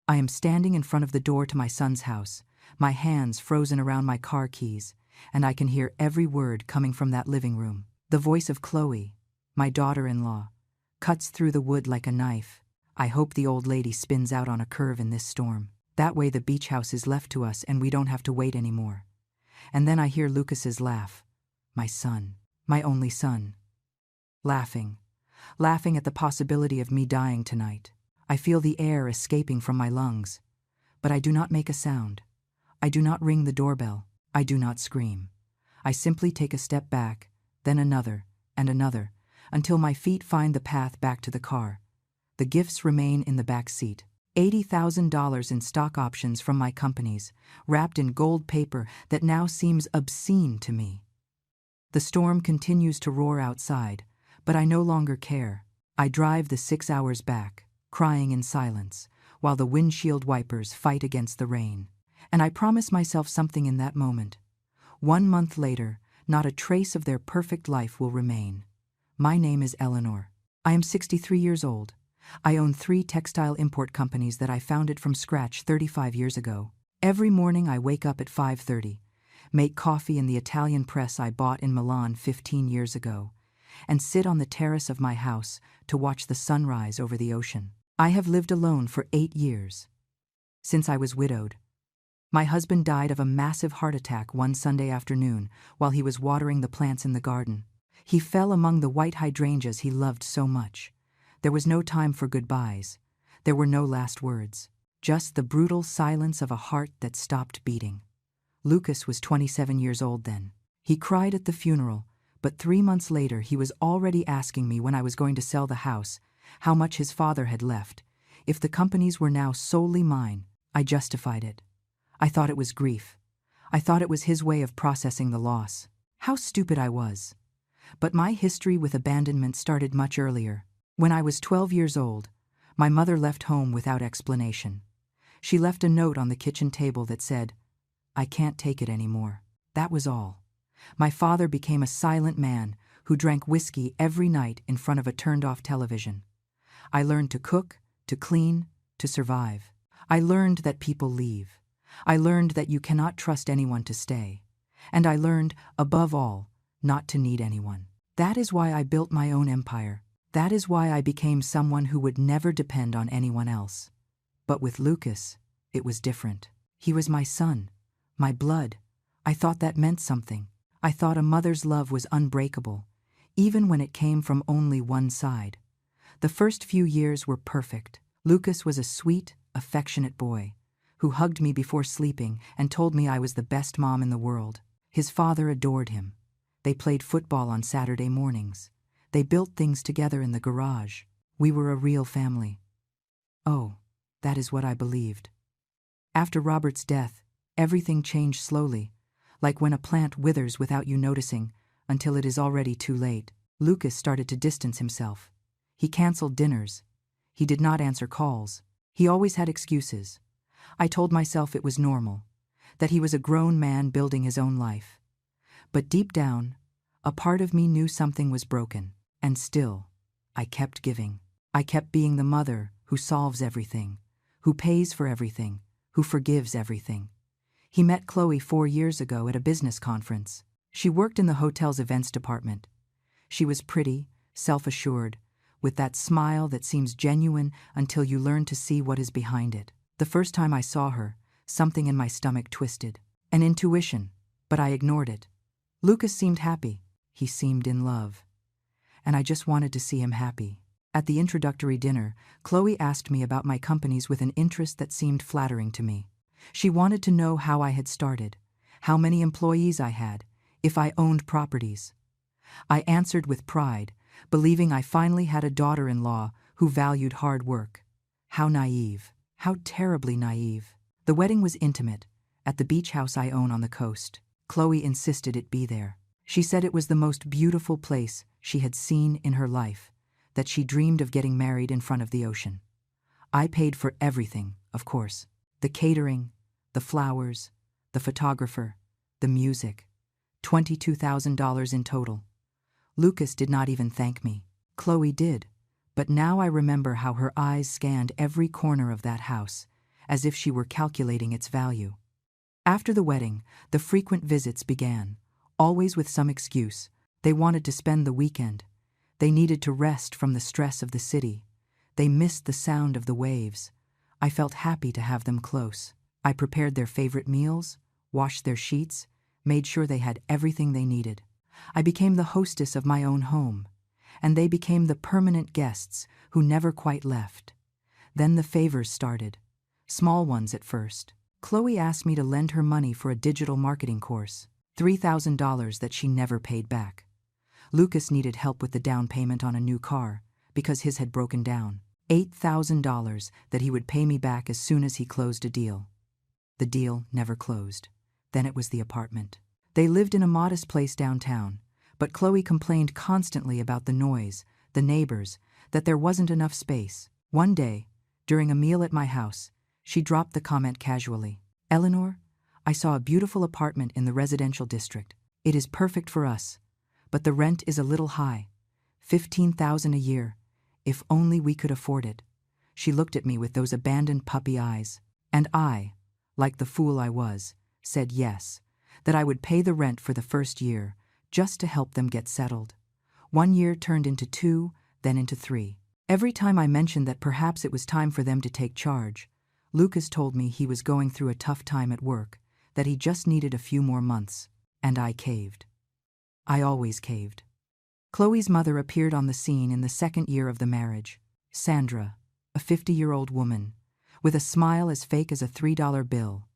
I am standing in front of the door to my son's house, my hands frozen around my car keys, and I can hear every word coming from that living room. The voice of Chloe, my daughter-in-law, cuts through the wood like a knife. I hope the old lady spins out on a curve in this storm. That way the beach house is left to us and we don't have to wait anymore. And then I hear Lucas's laugh. My son, my only son. Laughing at the possibility of me dying tonight. I feel the air escaping from my lungs. But I do not make a sound. I do not ring the doorbell. I do not scream. I simply take a step back, then another, and another, until my feet find the path back to the car. The gifts remain in the back seat. $80,000 in stock options from my companies, wrapped in gold paper that now seems obscene to me. The storm continues to roar outside, but I no longer care. I drive the 6 hours back, crying in silence, while the windshield wipers fight against the rain. And I promise myself something in that moment. 1 month later, not a trace of their perfect life will remain. My name is Eleanor. I am 63 years old. I own 3 textile import companies that I founded from scratch 35 years ago. Every morning I wake up at 5:30, make coffee in the Italian press I bought in Milan 15 years ago, and sit on the terrace of my house to watch the sunrise over the ocean. I have lived alone for 8 years. Since I was widowed. My husband died of a massive heart attack one Sunday afternoon while he was watering the plants in the garden. He fell among the white hydrangeas he loved so much. There was no time for goodbyes. There were no last words. Just the brutal silence of a heart that stopped beating. Lucas was 27 years old then. He cried at the funeral, but 3 months later he was already asking me when I was going to sell the house, how much his father had left. If the companies were now solely mine, I justified it. I thought it was grief. I thought it was his way of processing the loss. How stupid I was. But my history with abandonment started much earlier. When I was 12 years old, my mother left home without explanation. She left a note on the kitchen table that said, "I can't take it anymore." That was all. My father became a silent man who drank whiskey every night in front of a turned-off television. I learned to cook, to clean, to survive. I learned that people leave. I learned that you cannot trust anyone to stay. And I learned, above all, not to need anyone. That is why I built my own empire. That is why I became someone who would never depend on anyone else. But with Lucas, it was different. He was my son, my blood. I thought that meant something. I thought a mother's love was unbreakable, even when it came from only one side. The first few years were perfect. Lucas was a sweet, affectionate boy who hugged me before sleeping and told me I was the best mom in the world. His father adored him. They played football on Saturday mornings. They built things together in the garage. We were a real family. Oh, that is what I believed. After Robert's death, everything changed slowly, like when a plant withers without you noticing until it is already too late. Lucas started to distance himself. He canceled dinners. He did not answer calls. He always had excuses. I told myself it was normal, that he was a grown man building his own life. But deep down, a part of me knew something was broken. And still, I kept giving. I kept being the mother who solves everything, who pays for everything, who forgives everything. He met Chloe 4 years ago at a business conference. She worked in the hotel's events department. She was pretty, self-assured, with that smile that seems genuine until you learn to see what is behind it. The first time I saw her, something in my stomach twisted. An intuition, but I ignored it. Lucas seemed happy. He seemed in love. And I just wanted to see him happy. At the introductory dinner, Chloe asked me about my companies with an interest that seemed flattering to me. She wanted to know how I had started, how many employees I had, if I owned properties. I answered with pride, believing I finally had a daughter-in-law who valued hard work. How naive. How terribly naive. The wedding was intimate, at the beach house I own on the coast. Chloe insisted it be there. She said it was the most beautiful place she had seen in her life, that she dreamed of getting married in front of the ocean. I paid for everything, of course. The catering, the flowers, the photographer, the music. $22,000 in total. Lucas did not even thank me. Chloe did, but now I remember how her eyes scanned every corner of that house, as if she were calculating its value. After the wedding, the frequent visits began, always with some excuse. They wanted to spend the weekend. They needed to rest from the stress of the city. They missed the sound of the waves. I felt happy to have them close. I prepared their favorite meals, washed their sheets, made sure they had everything they needed. I became the hostess of my own home, and they became the permanent guests who never quite left. Then the favors started, small ones at first. Chloe asked me to lend her money for a digital marketing course, $3,000 that she never paid back. Lucas needed help with the down payment on a new car because his had broken down. $8,000 that he would pay me back as soon as he closed a deal. The deal never closed. Then it was the apartment. They lived in a modest place downtown, but Chloe complained constantly about the noise, the neighbors, that there wasn't enough space. One day, during a meal at my house, she dropped the comment casually. "Eleanor, I saw a beautiful apartment in the residential district. It is perfect for us, but the rent is a little high. $15,000 a year. If only we could afford it." She looked at me with those abandoned puppy eyes, and I, like the fool I was, said yes, that I would pay the rent for the first year, just to help them get settled. 1 year turned into 2, then into 3. Every time I mentioned that perhaps it was time for them to take charge, Lucas told me he was going through a tough time at work, that he just needed a few more months, and I caved. I always caved. Chloe's mother appeared on the scene in the second year of the marriage. Sandra, a 50-year-old woman, with a smile as fake as a $3 bill.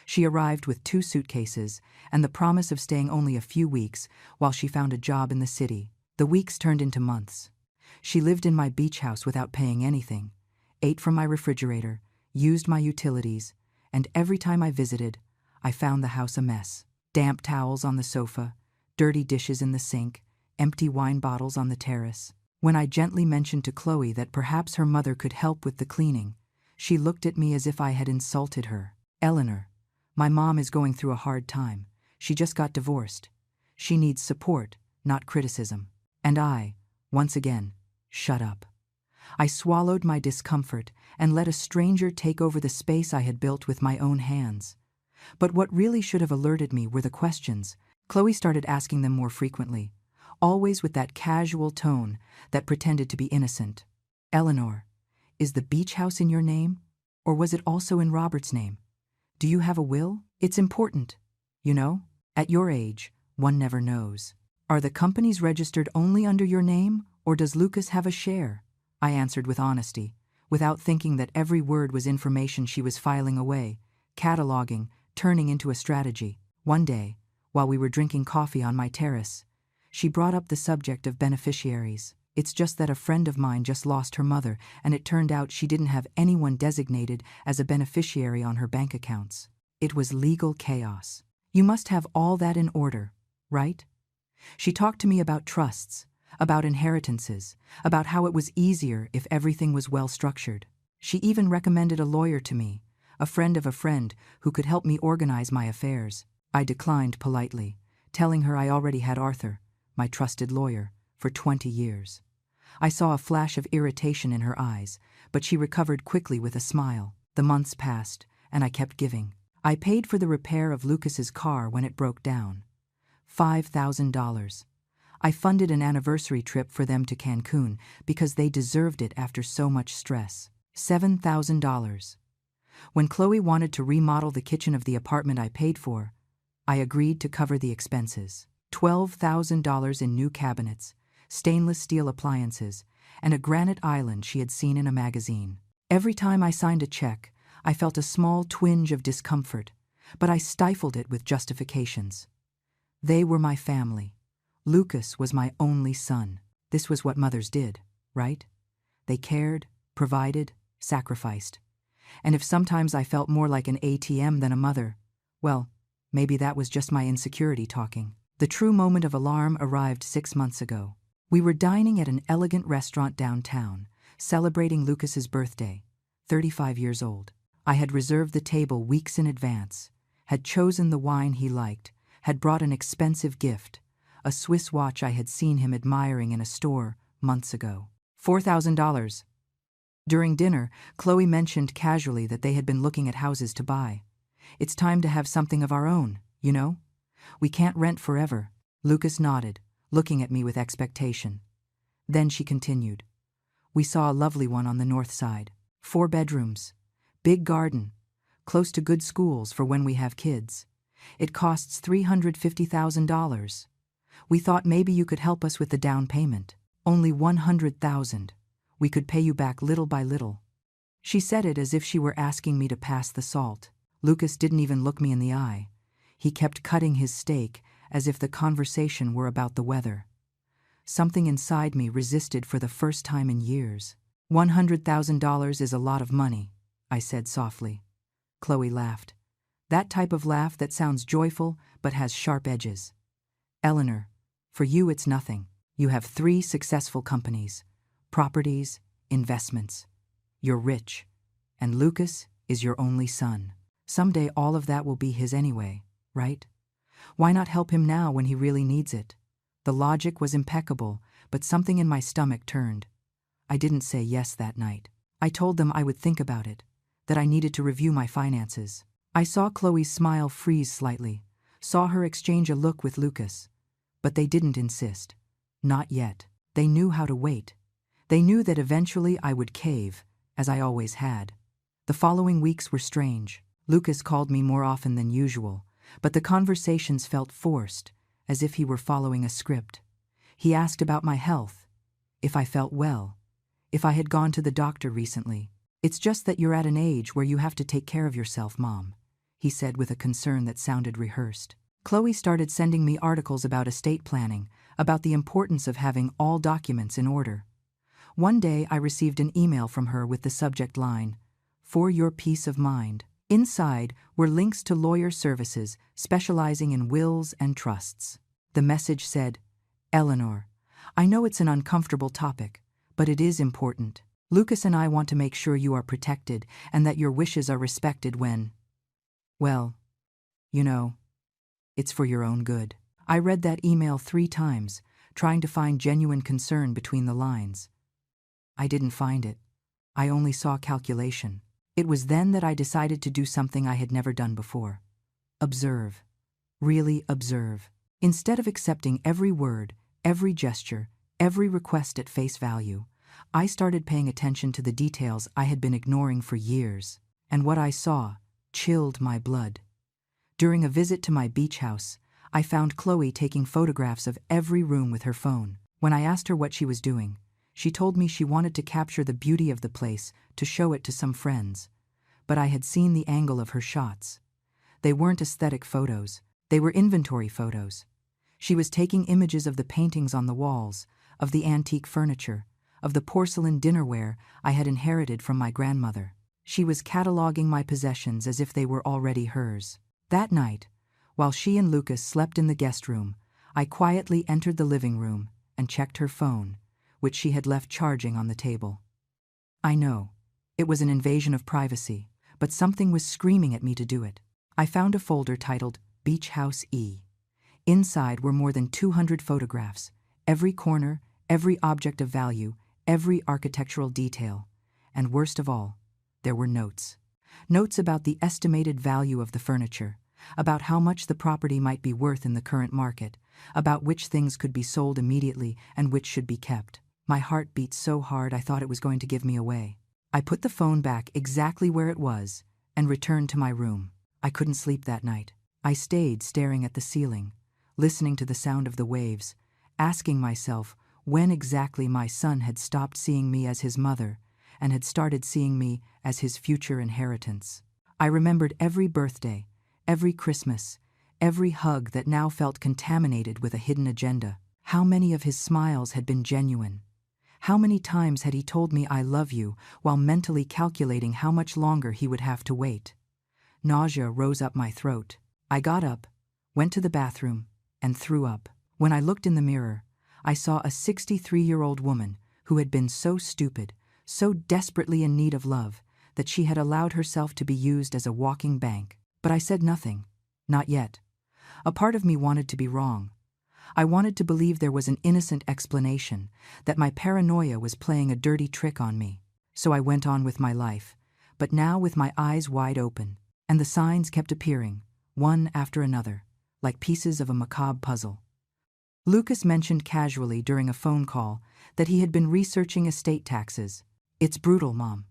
She arrived with 2 suitcases and the promise of staying only a few weeks while she found a job in the city. The weeks turned into months. She lived in my beach house without paying anything, ate from my refrigerator, used my utilities, and every time I visited, I found the house a mess. Damp towels on the sofa, dirty dishes in the sink, empty wine bottles on the terrace. When I gently mentioned to Chloe that perhaps her mother could help with the cleaning, she looked at me as if I had insulted her. "Eleanor, my mom is going through a hard time. She just got divorced. She needs support, not criticism." And I, once again, shut up. I swallowed my discomfort and let a stranger take over the space I had built with my own hands. But what really should have alerted me were the questions. Chloe started asking them more frequently, always with that casual tone that pretended to be innocent. "Eleanor, is the beach house in your name? Or was it also in Robert's name? Do you have a will? It's important. You know, at your age, one never knows. Are the companies registered only under your name, or does Lucas have a share?" I answered with honesty, without thinking that every word was information she was filing away, cataloging, turning into a strategy. One day, while we were drinking coffee on my terrace, she brought up the subject of beneficiaries. "It's just that a friend of mine just lost her mother, and it turned out she didn't have anyone designated as a beneficiary on her bank accounts. It was legal chaos. You must have all that in order, right?" She talked to me about trusts, about inheritances, about how it was easier if everything was well structured. She even recommended a lawyer to me, a friend of a friend who could help me organize my affairs. I declined politely, telling her I already had Arthur, my trusted lawyer, for 20 years. I saw a flash of irritation in her eyes, but she recovered quickly with a smile. The months passed, and I kept giving. I paid for the repair of Lucas's car when it broke down. $5,000. I funded an anniversary trip for them to Cancun because they deserved it after so much stress. $7,000. When Chloe wanted to remodel the kitchen of the apartment I paid for, I agreed to cover the expenses. $12,000 in new cabinets, stainless steel appliances, and a granite island she had seen in a magazine. Every time I signed a check, I felt a small twinge of discomfort, but I stifled it with justifications. They were my family. Lucas was my only son. This was what mothers did, right? They cared, provided, sacrificed. And if sometimes I felt more like an ATM than a mother, well, maybe that was just my insecurity talking. The true moment of alarm arrived 6 months ago. We were dining at an elegant restaurant downtown, celebrating Lucas's birthday, 35 years old. I had reserved the table weeks in advance, had chosen the wine he liked, had brought an expensive gift, a Swiss watch I had seen him admiring in a store months ago. $4,000. During dinner, Chloe mentioned casually that they had been looking at houses to buy. "It's time to have something of our own, you know? We can't rent forever." Lucas nodded, looking at me with expectation. Then she continued. "We saw a lovely one on the north side. 4 bedrooms. Big garden. Close to good schools for when we have kids. It costs $350,000. We thought maybe you could help us with the down payment. Only $100,000. We could pay you back little by little." She said it as if she were asking me to pass the salt. Lucas didn't even look me in the eye. He kept cutting his steak as if the conversation were about the weather. Something inside me resisted for the first time in years. $100,000 is a lot of money," I said softly. Chloe laughed. That type of laugh that sounds joyful but has sharp edges. "Eleanor, for you it's nothing. You have 3 successful companies, properties, investments. You're rich. And Lucas is your only son. Someday all of that will be his anyway, right? Why not help him now when he really needs it?" The logic was impeccable, but something in my stomach turned. I didn't say yes that night. I told them I would think about it, that I needed to review my finances. I saw Chloe's smile freeze slightly, saw her exchange a look with Lucas. But they didn't insist. Not yet. They knew how to wait. They knew that eventually I would cave, as I always had. The following weeks were strange. Lucas called me more often than usual, but the conversations felt forced, as if he were following a script. He asked about my health, if I felt well, if I had gone to the doctor recently. "It's just that you're at an age where you have to take care of yourself, Mom," he said with a concern that sounded rehearsed. Chloe started sending me articles about estate planning, about the importance of having all documents in order. One day I received an email from her with the subject line, "For your peace of mind." Inside were links to lawyer services specializing in wills and trusts. The message said, "Eleanor, I know it's an uncomfortable topic, but it is important. Lucas and I want to make sure you are protected and that your wishes are respected when, well, you know, it's for your own good." I read that email 3 times, trying to find genuine concern between the lines. I didn't find it. I only saw calculation. It was then that I decided to do something I had never done before. Observe. Really observe. Instead of accepting every word, every gesture, every request at face value, I started paying attention to the details I had been ignoring for years. And what I saw chilled my blood. During a visit to my beach house, I found Chloe taking photographs of every room with her phone. When I asked her what she was doing, she told me she wanted to capture the beauty of the place to show it to some friends. But I had seen the angle of her shots. They weren't aesthetic photos. They were inventory photos. She was taking images of the paintings on the walls, of the antique furniture, of the porcelain dinnerware I had inherited from my grandmother. She was cataloging my possessions as if they were already hers. That night, while she and Lucas slept in the guest room, I quietly entered the living room and checked her phone, which she had left charging on the table. I know, it was an invasion of privacy, but something was screaming at me to do it. I found a folder titled Beach House E. Inside were more than 200 photographs, every corner, every object of value, every architectural detail. And worst of all, there were notes. Notes about the estimated value of the furniture, about how much the property might be worth in the current market, about which things could be sold immediately and which should be kept. My heart beat so hard I thought it was going to give me away. I put the phone back exactly where it was and returned to my room. I couldn't sleep that night. I stayed staring at the ceiling, listening to the sound of the waves, asking myself when exactly my son had stopped seeing me as his mother and had started seeing me as his future inheritance. I remembered every birthday, every Christmas, every hug that now felt contaminated with a hidden agenda. How many of his smiles had been genuine? How many times had he told me I love you while mentally calculating how much longer he would have to wait? Nausea rose up my throat. I got up, went to the bathroom, and threw up. When I looked in the mirror, I saw a 63-year-old woman who had been so stupid, so desperately in need of love, that she had allowed herself to be used as a walking bank. But I said nothing. Not yet. A part of me wanted to be wrong. I wanted to believe there was an innocent explanation, that my paranoia was playing a dirty trick on me. So I went on with my life, but now with my eyes wide open, and the signs kept appearing, one after another, like pieces of a macabre puzzle. Lucas mentioned casually during a phone call that he had been researching estate taxes. It's brutal, Mom.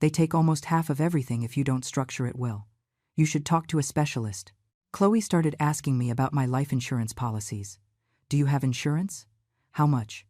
They take almost half of everything if you don't structure it well. You should talk to a specialist. Chloe started asking me about my life insurance policies. Do you have insurance? How much?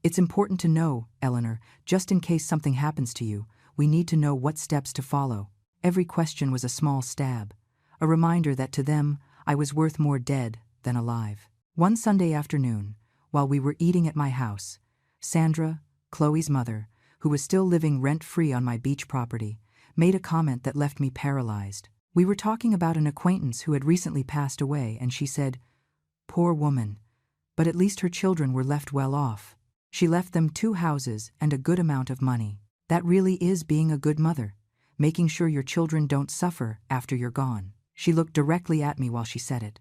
It's important to know, Eleanor, just in case something happens to you, we need to know what steps to follow. Every question was a small stab, a reminder that to them, I was worth more dead than alive. One Sunday afternoon, while we were eating at my house, Sandra, Chloe's mother, who was still living rent-free on my beach property, made a comment that left me paralyzed. We were talking about an acquaintance who had recently passed away, and she said, "Poor woman, but at least her children were left well off. She left them 2 houses and a good amount of money. That really is being a good mother, making sure your children don't suffer after you're gone." She looked directly at me while she said it,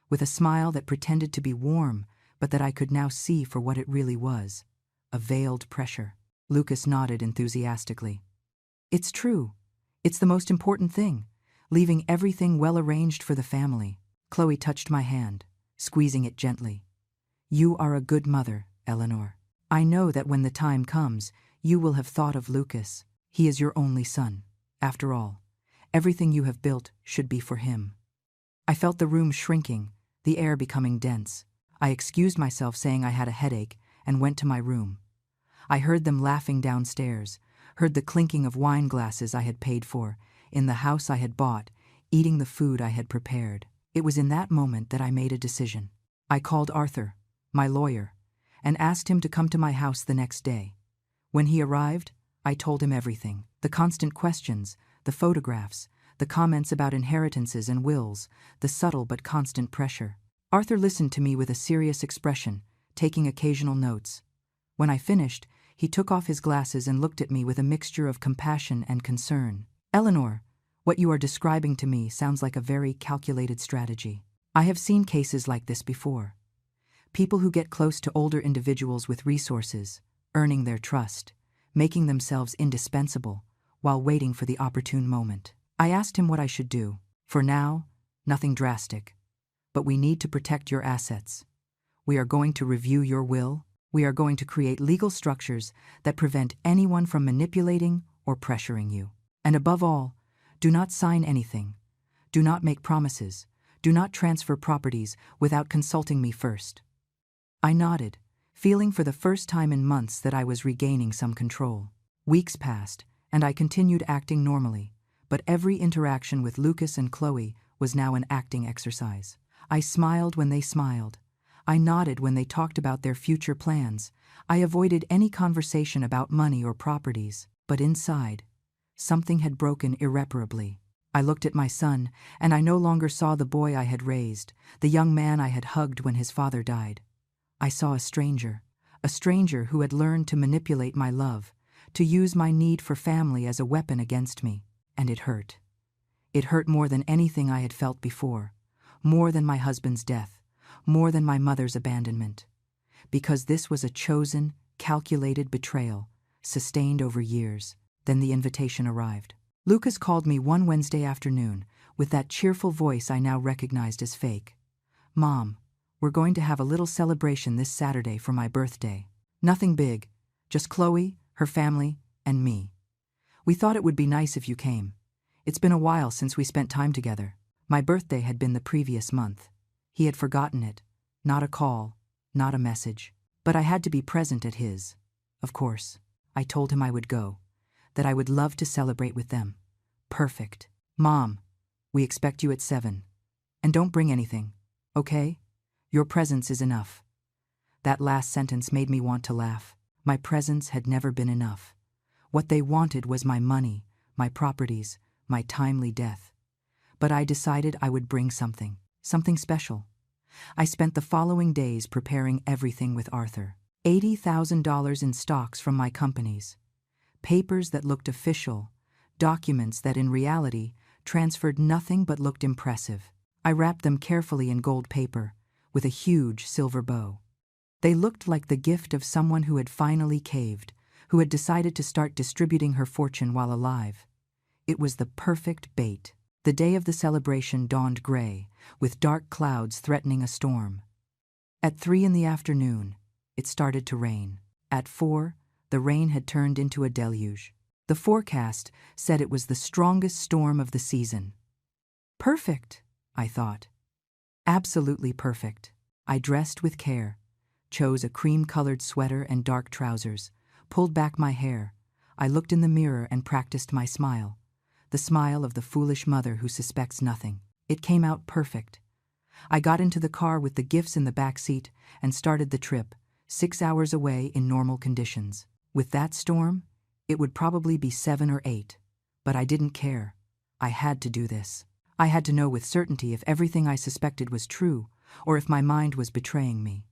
with a smile that pretended to be warm, but that I could now see for what it really was, a veiled pressure. Lucas nodded enthusiastically. It's true. It's the most important thing, leaving everything well arranged for the family. Chloe touched my hand, squeezing it gently. You are a good mother, Eleanor. I know that when the time comes, you will have thought of Lucas. He is your only son. After all, everything you have built should be for him. I felt the room shrinking, the air becoming dense. I excused myself, saying I had a headache, and went to my room. I heard them laughing downstairs, heard the clinking of wine glasses I had paid for, in the house I had bought, eating the food I had prepared. It was in that moment that I made a decision. I called Arthur, my lawyer, and asked him to come to my house the next day. When he arrived, I told him everything. The constant questions, the photographs, the comments about inheritances and wills, the subtle but constant pressure. Arthur listened to me with a serious expression, taking occasional notes. When I finished, he took off his glasses and looked at me with a mixture of compassion and concern. Eleanor, what you are describing to me sounds like a very calculated strategy. I have seen cases like this before. People who get close to older individuals with resources, earning their trust, making themselves indispensable, while waiting for the opportune moment. I asked him what I should do. For now, nothing drastic. But we need to protect your assets. We are going to review your will. We are going to create legal structures that prevent anyone from manipulating or pressuring you. And above all, do not sign anything. Do not make promises. Do not transfer properties without consulting me first. I nodded, feeling for the first time in months that I was regaining some control. Weeks passed, and I continued acting normally, but every interaction with Lucas and Chloe was now an acting exercise. I smiled when they smiled. I nodded when they talked about their future plans. I avoided any conversation about money or properties, but inside, something had broken irreparably. I looked at my son, and I no longer saw the boy I had raised, the young man I had hugged when his father died. I saw a stranger who had learned to manipulate my love, to use my need for family as a weapon against me, and it hurt. It hurt more than anything I had felt before, more than my husband's death, more than my mother's abandonment, because this was a chosen, calculated betrayal, sustained over years. Then the invitation arrived. Lucas called me one Wednesday afternoon, with that cheerful voice I now recognized as fake. "Mom, we're going to have a little celebration this Saturday for my birthday. Nothing big, just Chloe, her family, and me. We thought it would be nice if you came. It's been a while since we spent time together." My birthday had been the previous month. He had forgotten it. Not a call, not a message. But I had to be present at his. Of course. I told him I would go, that I would love to celebrate with them. Perfect. "Mom, we expect you at 7. And don't bring anything, okay? Your presence is enough." That last sentence made me want to laugh. My presence had never been enough. What they wanted was my money, my properties, my timely death. But I decided I would bring something special. I spent the following days preparing everything with Arthur. $80,000 in stocks from my companies. Papers that looked official, documents that in reality transferred nothing but looked impressive. I wrapped them carefully in gold paper, with a huge silver bow. They looked like the gift of someone who had finally caved, who had decided to start distributing her fortune while alive. It was the perfect bait. The day of the celebration dawned gray, with dark clouds threatening a storm. At 3 in the afternoon, it started to rain. At 4, the rain had turned into a deluge. The forecast said it was the strongest storm of the season. Perfect, I thought. Absolutely perfect. I dressed with care, chose a cream-colored sweater and dark trousers, pulled back my hair. I looked in the mirror and practiced my smile. The smile of the foolish mother who suspects nothing. It came out perfect. I got into the car with the gifts in the back seat and started the trip, 6 hours away in normal conditions. With that storm, it would probably be 7 or 8. But I didn't care. I had to do this. I had to know with certainty if everything I suspected was true, or if my mind was betraying me.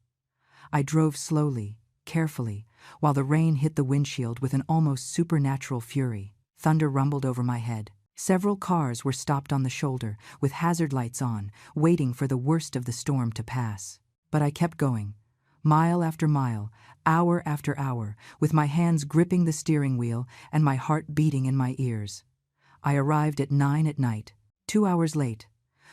I drove slowly, carefully, while the rain hit the windshield with an almost supernatural fury. Thunder rumbled over my head. Several cars were stopped on the shoulder, with hazard lights on, waiting for the worst of the storm to pass. But I kept going, mile after mile, hour after hour, with my hands gripping the steering wheel and my heart beating in my ears. I arrived at 9 at night, 2 hours late.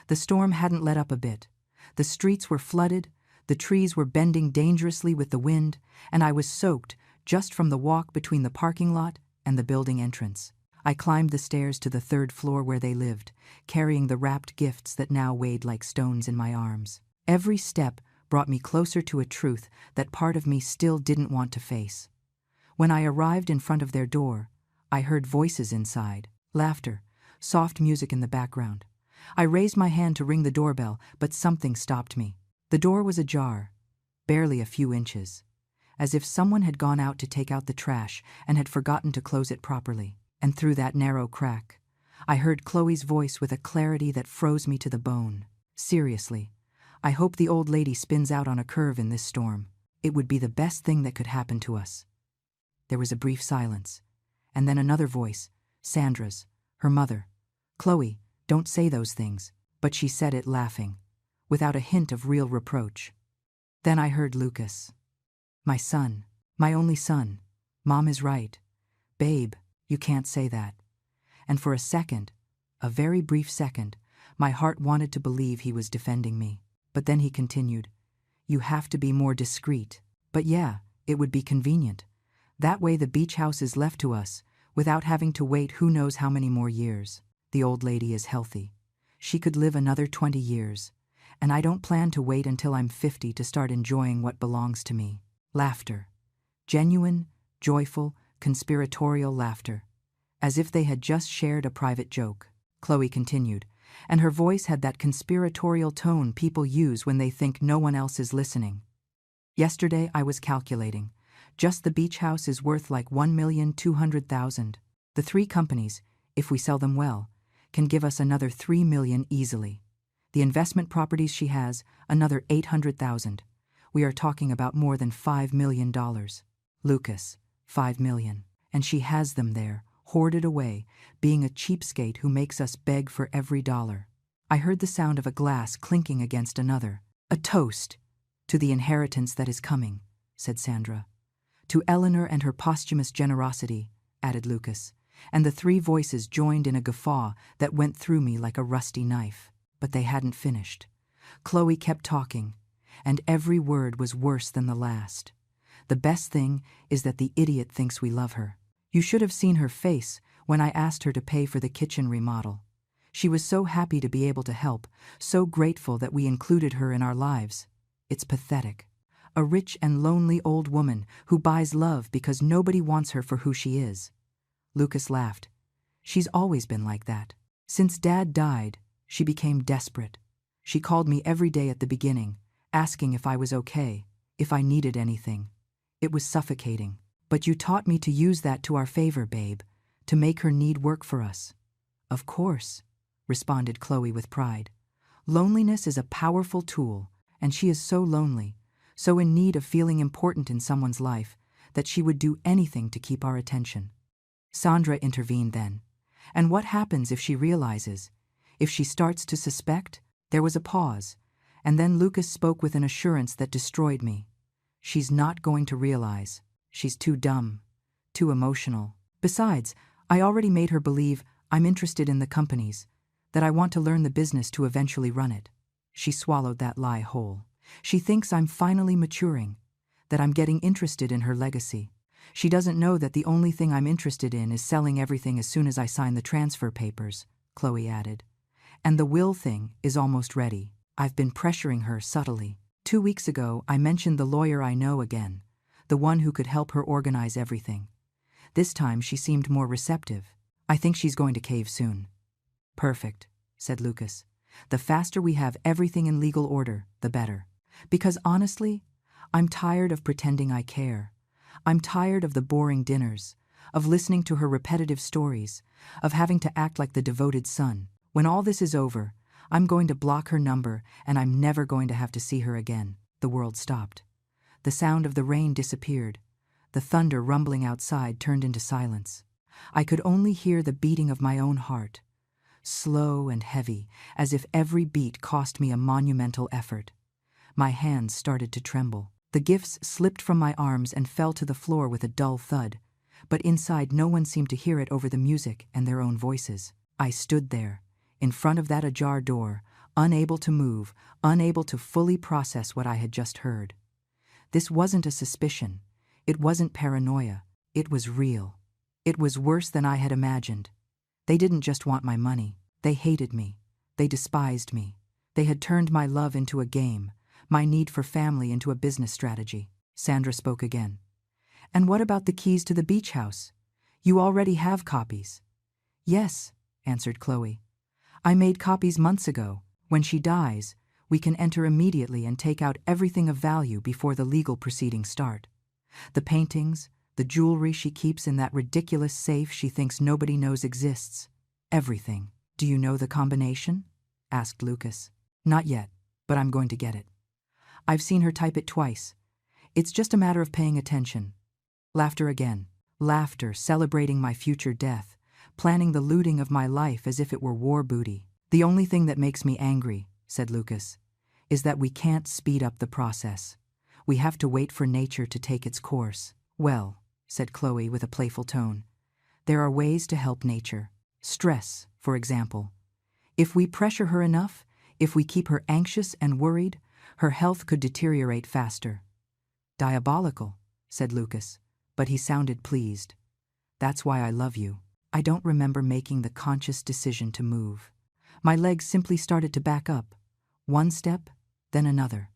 The storm hadn't let up a bit. The streets were flooded, the trees were bending dangerously with the wind, and I was soaked just from the walk between the parking lot and the building entrance. I climbed the stairs to the 3rd floor where they lived, carrying the wrapped gifts that now weighed like stones in my arms. Every step brought me closer to a truth that part of me still didn't want to face. When I arrived in front of their door, I heard voices inside, laughter, soft music in the background. I raised my hand to ring the doorbell, but something stopped me. The door was ajar, barely a few inches, as if someone had gone out to take out the trash and had forgotten to close it properly. And through that narrow crack, I heard Chloe's voice with a clarity that froze me to the bone. Seriously, I hope the old lady spins out on a curve in this storm. It would be the best thing that could happen to us. There was a brief silence, and then another voice, Sandra's, her mother. Chloe, don't say those things. But she said it laughing, without a hint of real reproach. Then I heard Lucas. My son, my only son. Mom is right. Babe, you can't say that. And for a second, a very brief second, my heart wanted to believe he was defending me. But then he continued, you have to be more discreet. But yeah, it would be convenient. That way the beach house is left to us, without having to wait who knows how many more years. The old lady is healthy. She could live another 20 years. And I don't plan to wait until I'm 50 to start enjoying what belongs to me. Laughter. Genuine, joyful, conspiratorial laughter, as if they had just shared a private joke. Chloe continued, and her voice had that conspiratorial tone people use when they think no one else is listening. Yesterday I was calculating. Just the beach house is worth like $1,200,000. The 3 companies, if we sell them well, can give us another $3 million easily. The investment properties she has, another $800,000. We are talking about more than $5 million. Lucas, $5 million. And she has them there, hoarded away, being a cheapskate who makes us beg for every dollar. I heard the sound of a glass clinking against another. A toast to the inheritance that is coming, said Sandra. To Eleanor and her posthumous generosity, added Lucas, and the 3 voices joined in a guffaw that went through me like a rusty knife. But they hadn't finished. Chloe kept talking, and every word was worse than the last. The best thing is that the idiot thinks we love her. You should have seen her face when I asked her to pay for the kitchen remodel. She was so happy to be able to help, so grateful that we included her in our lives. It's pathetic. A rich and lonely old woman who buys love because nobody wants her for who she is. Lucas laughed. She's always been like that. Since Dad died, she became desperate. She called me every day at the beginning, asking if I was okay, if I needed anything. It was suffocating. But you taught me to use that to our favor, babe, to make her need work for us. Of course, responded Chloe with pride. Loneliness is a powerful tool, and she is so lonely, so in need of feeling important in someone's life, that she would do anything to keep our attention. Sandra intervened then. And what happens if she realizes? If she starts to suspect? There was a pause, and then Lucas spoke with an assurance that destroyed me. She's not going to realize. She's too dumb, Too emotional. Besides, I already made her believe I'm interested in the companies, that I want to learn the business to eventually run it. She swallowed that lie whole. She thinks I'm finally maturing, that I'm getting interested in her legacy. She doesn't know that the only thing I'm interested in is selling everything as soon as I sign the transfer papers, Chloe added. And the will thing is almost ready. I've been pressuring her subtly. 2 weeks ago, I mentioned the lawyer I know again, the one who could help her organize everything. This time she seemed more receptive. I think she's going to cave soon. Perfect, said Lucas. The faster we have everything in legal order, the better. Because honestly, I'm tired of pretending I care. I'm tired of the boring dinners, of listening to her repetitive stories, of having to act like the devoted son. When all this is over, I'm going to block her number and I'm never going to have to see her again. The world stopped. The sound of the rain disappeared. The thunder rumbling outside turned into silence. I could only hear the beating of my own heart, slow and heavy, as if every beat cost me a monumental effort. My hands started to tremble. The gifts slipped from my arms and fell to the floor with a dull thud, but inside no one seemed to hear it over the music and their own voices. I stood there, in front of that ajar door, unable to move, unable to fully process what I had just heard. This wasn't a suspicion. It wasn't paranoia. It was real. It was worse than I had imagined. They didn't just want my money. They hated me. They despised me. They had turned my love into a game, my need for family into a business strategy. Sandra spoke again. And what about the keys to the beach house? You already have copies. Yes, answered Chloe. I made copies months ago. When she dies, we can enter immediately and take out everything of value before the legal proceedings start. The paintings, the jewelry she keeps in that ridiculous safe she thinks nobody knows exists. Everything. Do you know the combination? Asked Lucas. Not yet, but I'm going to get it. I've seen her type it twice. It's just a matter of paying attention. Laughter again. Laughter celebrating my future death, planning the looting of my life as if it were war booty. The only thing that makes me angry, said Lucas, is that we can't speed up the process. We have to wait for nature to take its course. Well, said Chloe with a playful tone, there are ways to help nature. Stress, for example. If we pressure her enough, if we keep her anxious and worried, her health could deteriorate faster. Diabolical, said Lucas, but he sounded pleased. That's why I love you. I don't remember making the conscious decision to move. My legs simply started to back up. One step, then another.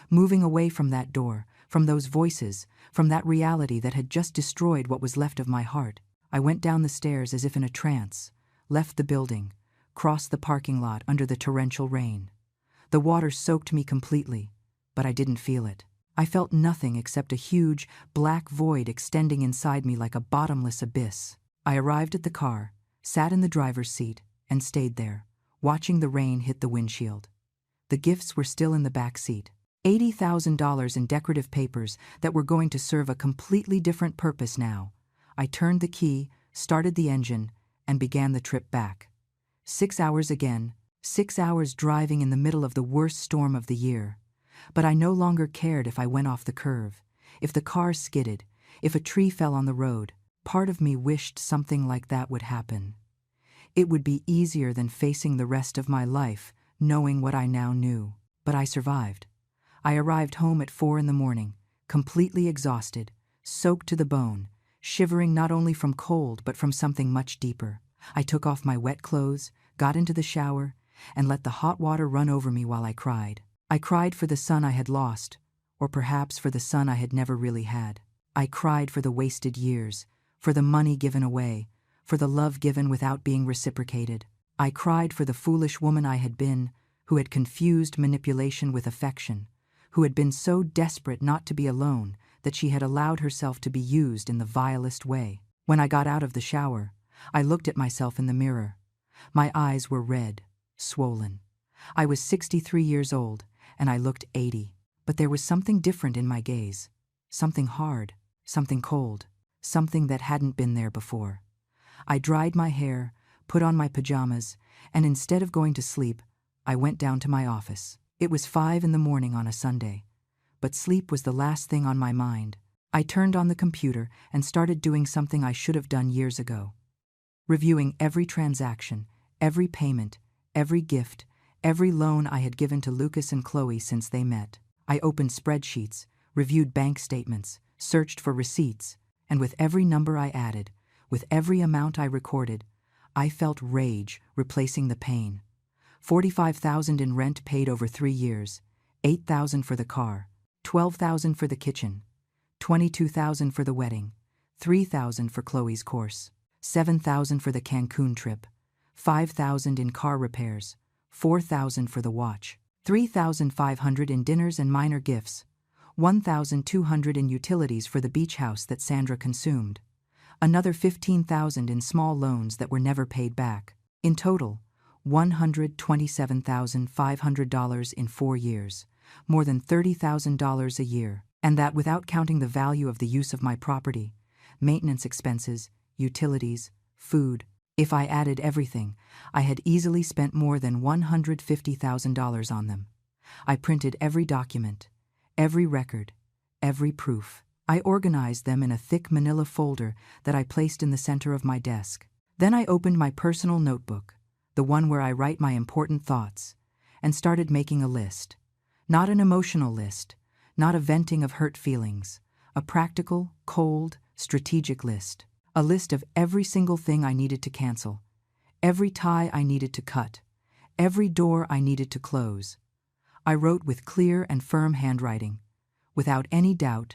Moving away from that door, from those voices, from that reality that had just destroyed what was left of my heart. I went down the stairs as if in a trance, left the building, crossed the parking lot under the torrential rain. The water soaked me completely, but I didn't feel it. I felt nothing except a huge, black void extending inside me like a bottomless abyss. I arrived at the car, sat in the driver's seat, and stayed there, watching the rain hit the windshield. The gifts were still in the back seat. $80,000 in decorative papers that were going to serve a completely different purpose now. I turned the key, started the engine, and began the trip back. 6 hours again, 6 hours driving in the middle of the worst storm of the year. But I no longer cared if I went off the curve, if the car skidded, if a tree fell on the road. Part of me wished something like that would happen. It would be easier than facing the rest of my life, knowing what I now knew. But I survived. I arrived home at 4 a.m, completely exhausted, soaked to the bone, shivering not only from cold but from something much deeper. I took off my wet clothes, got into the shower, and let the hot water run over me while I cried. I cried for the son I had lost, or perhaps for the son I had never really had. I cried for the wasted years, for the money given away, for the love given without being reciprocated. I cried for the foolish woman I had been, who had confused manipulation with affection, who had been so desperate not to be alone that she had allowed herself to be used in the vilest way. When I got out of the shower, I looked at myself in the mirror. My eyes were red, swollen. I was 63 years old, and I looked 80. But there was something different in my gaze. Something hard, something cold, something that hadn't been there before. I dried my hair, put on my pajamas, and instead of going to sleep, I went down to my office. It was 5 a.m. on a Sunday, but sleep was the last thing on my mind. I turned on the computer and started doing something I should have done years ago. Reviewing every transaction, every payment, every gift, every loan I had given to Lucas and Chloe since they met. I opened spreadsheets, reviewed bank statements, searched for receipts, and with every number I added, with every amount I recorded, I felt rage replacing the pain. $45,000 in rent paid over 3 years, $8,000 for the car, $12,000 for the kitchen, $22,000 for the wedding, $3,000 for Chloe's course, $7,000 for the Cancun trip, $5,000 in car repairs, $4,000 for the watch, $3,500 in dinners and minor gifts, $1,200 in utilities for the beach house that Sandra consumed, another $15,000 in small loans that were never paid back. In total, $127,500 in 4 years, more than $30,000 a year, and that without counting the value of the use of my property, maintenance expenses, utilities, food. If I added everything, I had easily spent more than $150,000 on them. I printed every document, every record, every proof. I organized them in a thick manila folder that I placed in the center of my desk. Then I opened my personal notebook, the one where I write my important thoughts, and started making a list. Not an emotional list, not a venting of hurt feelings, a practical, cold, strategic list. A list of every single thing I needed to cancel, every tie I needed to cut, every door I needed to close. I wrote with clear and firm handwriting, without any doubt,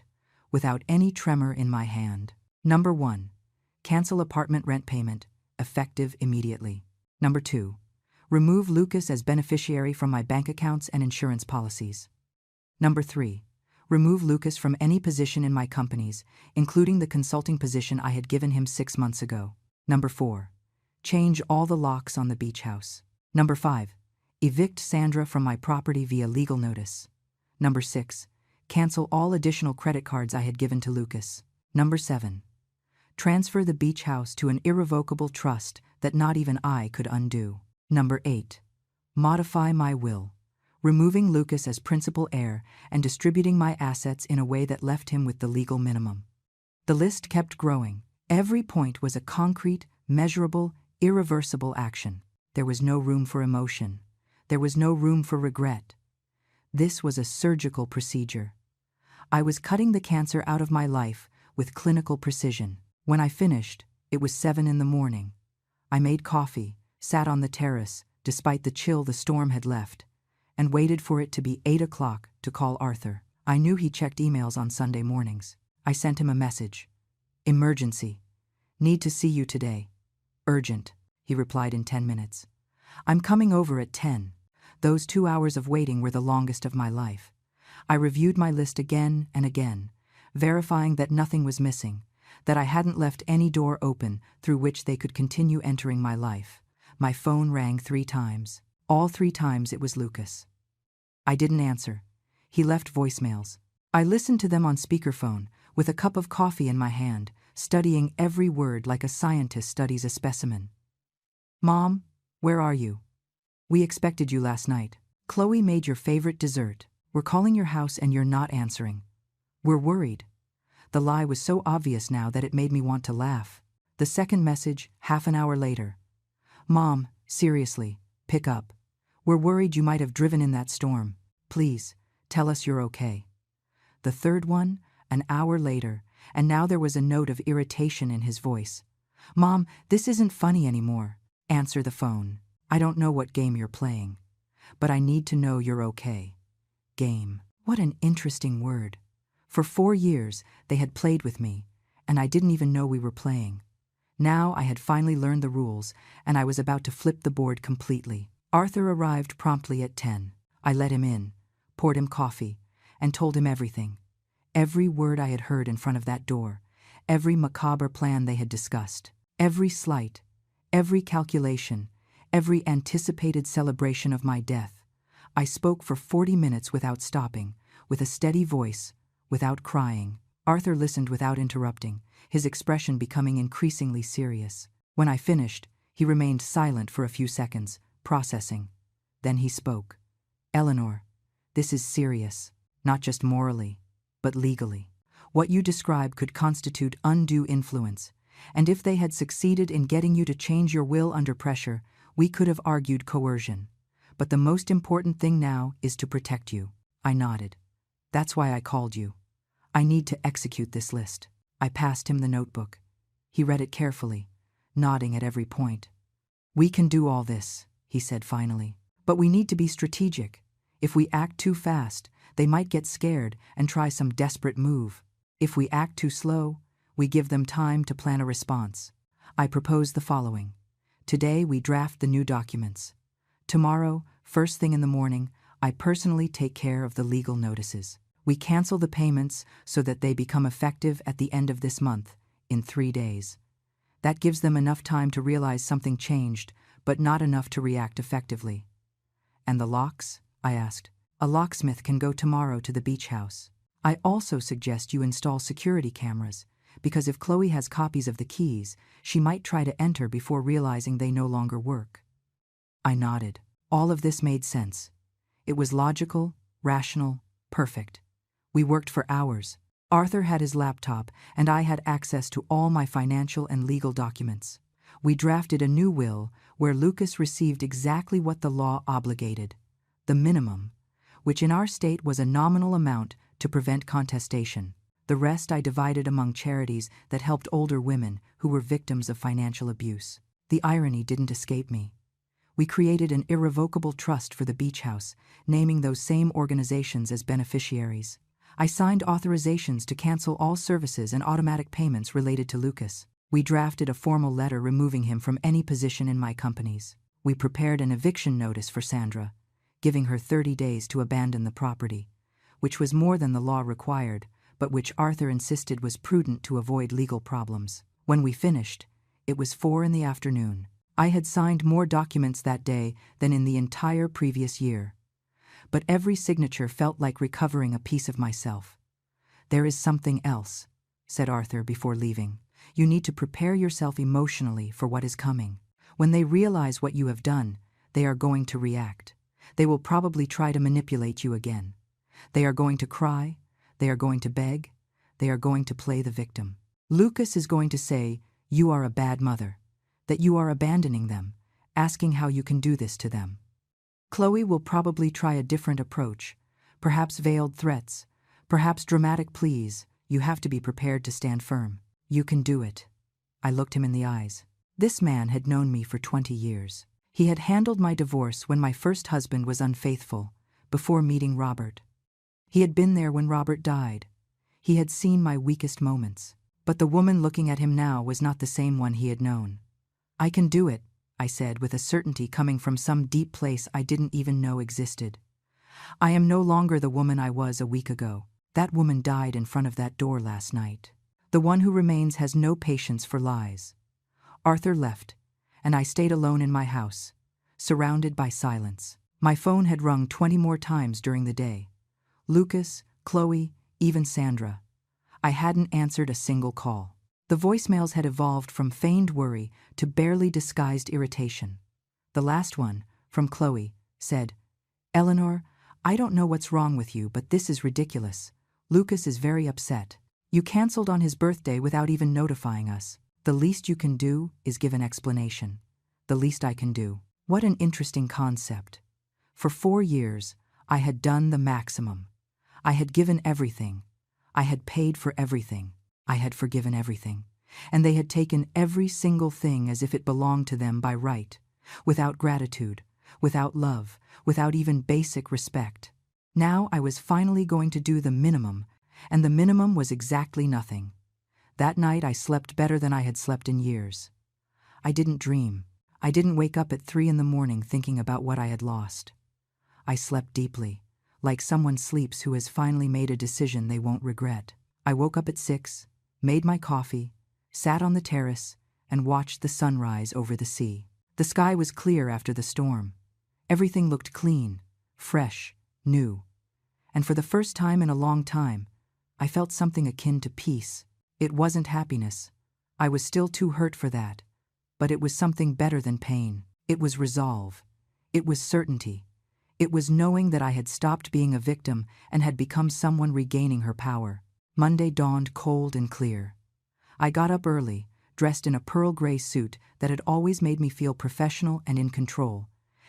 without any tremor in my hand. Number 1. Cancel apartment rent payment, effective immediately. Number 2. Remove Lucas as beneficiary from my bank accounts and insurance policies. Number 3. Remove Lucas from any position in my companies, including the consulting position I had given him 6 months ago. Number 4. Change all the locks on the beach house. Number 5. Evict Sandra from my property via legal notice. Number 6. Cancel all additional credit cards I had given to Lucas. Number 7. Transfer the beach house to an irrevocable trust that not even I could undo. Number 8. Modify my will, removing Lucas as principal heir and distributing my assets in a way that left him with the legal minimum. The list kept growing. Every point was a concrete, measurable, irreversible action. There was no room for emotion. There was no room for regret. This was a surgical procedure. I was cutting the cancer out of my life with clinical precision. When I finished, it was 7 in the morning. I made coffee, sat on the terrace, despite the chill the storm had left, and waited for it to be 8 o'clock to call Arthur. I knew he checked emails on Sunday mornings. I sent him a message. Emergency. Need to see you today. Urgent, he replied in 10 minutes. I'm coming over at 10. Those 2 hours of waiting were the longest of my life. I reviewed my list again and again, verifying that nothing was missing, that I hadn't left any door open through which they could continue entering my life. My phone rang 3 times. All 3 times it was Lucas. I didn't answer. He left voicemails. I listened to them on speakerphone, with a cup of coffee in my hand, studying every word like a scientist studies a specimen. Mom, where are you? We expected you last night. Chloe made your favorite dessert. We're calling your house and you're not answering. We're worried. The lie was so obvious now that it made me want to laugh. The second message, half an hour later. Mom, seriously, pick up. We're worried you might have driven in that storm. Please, tell us you're okay. The third one, an hour later, and now there was a note of irritation in his voice. Mom, this isn't funny anymore. Answer the phone. I don't know what game you're playing, but I need to know you're okay. Game. What an interesting word. For 4 years, they had played with me, and I didn't even know we were playing. Now I had finally learned the rules, and I was about to flip the board completely. Arthur arrived promptly at 10. I let him in, poured him coffee, and told him everything. Every word I had heard in front of that door, every macabre plan they had discussed, every slight, every calculation, every anticipated celebration of my death. I spoke for 40 minutes without stopping, with a steady voice, without crying. Arthur listened without interrupting, his expression becoming increasingly serious. When I finished, he remained silent for a few seconds, processing. Then he spoke. Eleanor, this is serious, not just morally, but legally. What you describe could constitute undue influence, and if they had succeeded in getting you to change your will under pressure, we could have argued coercion. But the most important thing now is to protect you. I nodded. That's why I called you. I need to execute this list. I passed him the notebook. He read it carefully, nodding at every point. We can do all this, he said finally. But we need to be strategic. If we act too fast, they might get scared and try some desperate move. If we act too slow, we give them time to plan a response. I propose the following. Today we draft the new documents. Tomorrow, first thing in the morning, I personally take care of the legal notices. We cancel the payments so that they become effective at the end of this month, in 3 days. That gives them enough time to realize something changed, but not enough to react effectively. And the locks? I asked. A locksmith can go tomorrow to the beach house. I also suggest you install security cameras, because if Chloe has copies of the keys, she might try to enter before realizing they no longer work. I nodded. All of this made sense. It was logical, rational, perfect. We worked for hours. Arthur had his laptop, and I had access to all my financial and legal documents. We drafted a new will where Lucas received exactly what the law obligated, the minimum, which in our state was a nominal amount to prevent contestation. The rest I divided among charities that helped older women who were victims of financial abuse. The irony didn't escape me. We created an irrevocable trust for the beach house, naming those same organizations as beneficiaries. I signed authorizations to cancel all services and automatic payments related to Lucas. We drafted a formal letter removing him from any position in my companies. We prepared an eviction notice for Sandra, giving her 30 days to abandon the property, which was more than the law required, but which Arthur insisted was prudent to avoid legal problems. When we finished, it was 4 in the afternoon. I had signed more documents that day than in the entire previous year. But every signature felt like recovering a piece of myself. There is something else, said Arthur before leaving. You need to prepare yourself emotionally for what is coming. When they realize what you have done, they are going to react. They will probably try to manipulate you again. They are going to cry. They are going to beg. They are going to play the victim. Lucas is going to say, you are a bad mother, that you are abandoning them, asking how you can do this to them. Chloe will probably try a different approach, perhaps veiled threats, perhaps dramatic pleas. You have to be prepared to stand firm. You can do it. I looked him in the eyes. This man had known me for 20 years. He had handled my divorce when my first husband was unfaithful, before meeting Robert. He had been there when Robert died. He had seen my weakest moments. But the woman looking at him now was not the same one he had known. I can do it, I said with a certainty coming from some deep place I didn't even know existed. I am no longer the woman I was a week ago. That woman died in front of that door last night. The one who remains has no patience for lies. Arthur left, and I stayed alone in my house, surrounded by silence. My phone had rung 20 more times during the day. Lucas, Chloe, even Sandra. I hadn't answered a single call. The voicemails had evolved from feigned worry to barely disguised irritation. The last one, from Chloe, said, Eleanor, I don't know what's wrong with you, but this is ridiculous. Lucas is very upset. You canceled on his birthday without even notifying us. The least you can do is give an explanation. The least I can do. What an interesting concept. For 4 years, I had done the maximum. I had given everything. I had paid for everything. I had forgiven everything. And they had taken every single thing as if it belonged to them by right, without gratitude, without love, without even basic respect. Now I was finally going to do the minimum, and the minimum was exactly nothing. That night I slept better than I had slept in years. I didn't dream. I didn't wake up at 3 in the morning thinking about what I had lost. I slept deeply, like someone sleeps who has finally made a decision they won't regret. I woke up at 6, made my coffee, sat on the terrace, and watched the sunrise over the sea. The sky was clear after the storm. Everything looked clean, fresh, new. And for the first time in a long time, I felt something akin to peace. It wasn't happiness. I was still too hurt for that. But it was something better than pain. It was resolve. It was certainty. It was knowing that I had stopped being a victim and had become someone regaining her power. Monday dawned cold and clear. I got up early, dressed in a pearl gray suit that had always made me feel professional and in control,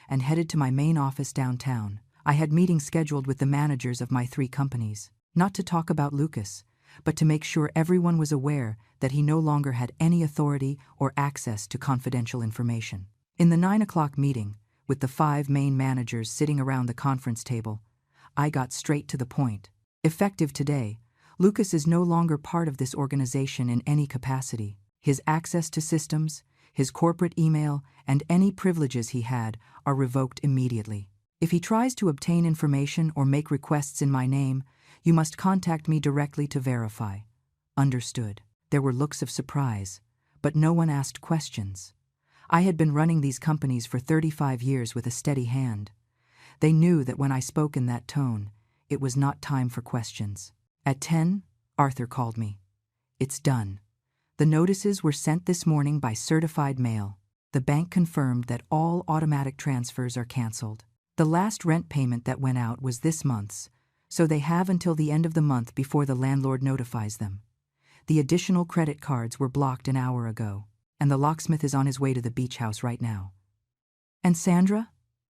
and headed to my main office downtown. I had meetings scheduled with the managers of my 3 companies, not to talk about Lucas, but to make sure everyone was aware that he no longer had any authority or access to confidential information. In the 9 o'clock meeting, with the 5 main managers sitting around the conference table, I got straight to the point. Effective today, Lucas is no longer part of this organization in any capacity. His access to systems, his corporate email, and any privileges he had are revoked immediately. If he tries to obtain information or make requests in my name, you must contact me directly to verify. Understood. There were looks of surprise, but no one asked questions. I had been running these companies for 35 years with a steady hand. They knew that when I spoke in that tone, it was not time for questions. At 10, Arthur called me. It's done. The notices were sent this morning by certified mail. The bank confirmed that all automatic transfers are canceled. The last rent payment that went out was this month's, so they have until the end of the month before the landlord notifies them. The additional credit cards were blocked an hour ago, and the locksmith is on his way to the beach house right now. And Sandra?